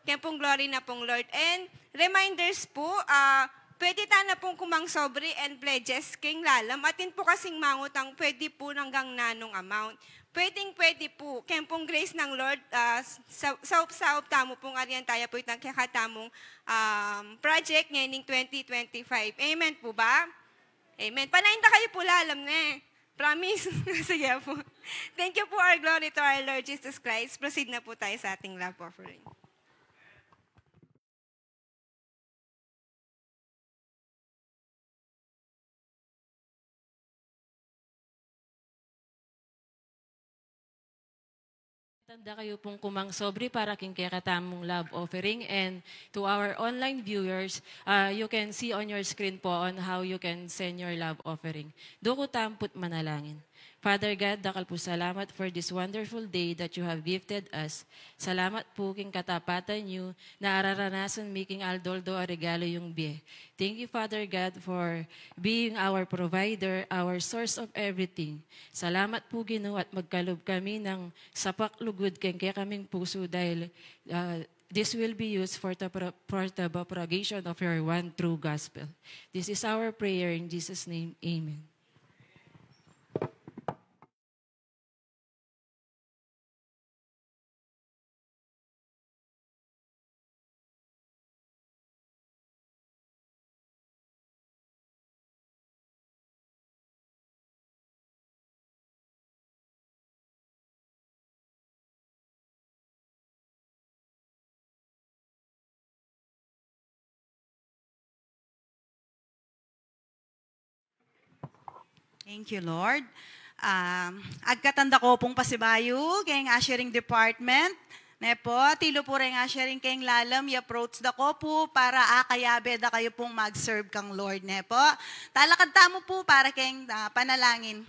kaya pong glory na pong Lord. And reminders po, pwede na pong kumang sobre and pledges king lalam. Atin po kasing mangutang pwede po hanggang nanong amount. Pwede po. Kaya pong grace ng Lord, sa tamo pong ariyan tayo po itang kakatamong project ngayong 2025. Amen po ba? Amen. Panahinta kayo po lalam na. Promise. Sige po. Thank you po, our glory to our Lord Jesus Christ. Proceed na po tayo sa ating love offering. Tanda kayo pong kumang sobre para king kakatamong love offering, and to our online viewers, you can see on your screen po on how you can send your love offering. Duko tamput manalangin. Father God, dakal po salamat for this wonderful day that you have gifted us. Salamat po king katapatan niyo na araranasan making aldoldo a regalo yung biye. Thank you, Father God, for being our provider, our source of everything. Salamat po, Ginoo, at magkalob kami ng sapak lugod keng kaya kaming puso dahil this will be used for the propagation of your one true gospel. This is our prayer in Jesus' name. Amen. Thank you, Lord. Agkatanda ko pong pasibayo, kayong ushering department. Nepo, tilo po rin ushering kayong lalam, i-approach da ko po para akayabe da kayo pong mag-serve kang Lord. Nepo, talakad tamo po para kayong panalangin.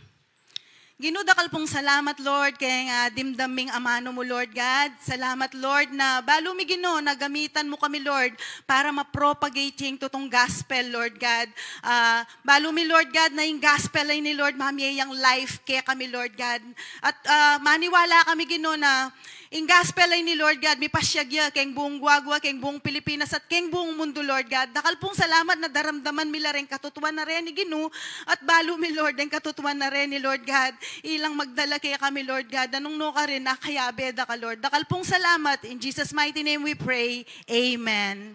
Ginudakal pong salamat, Lord, kay dimdaming amano mo, Lord God. Salamat, Lord, na balo mi Ginoo, nagamitan mo kami, Lord, para ma-propagate yung tutong gospel, Lord God. Balo mi, Lord God, na yung gospel ay ni Lord, mami, yung life kaya kami, Lord God. At maniwala kami, Ginoo, na yung gospel ay ni Lord God, may pasyagya, kayong buong Guagua, kayong buong Pilipinas, at kayong buong mundo, Lord God. Dakal pong salamat na daramdaman mila rin katutuan na rin ni Ginoo, at balo mi, Lord, ang katutuan na rin ni Lord God. Ilang magdala kaya kami, Lord God. Anong no ka rin, nakayabe da ka, Lord. Dakal pong salamat. In Jesus' mighty name we pray. Amen.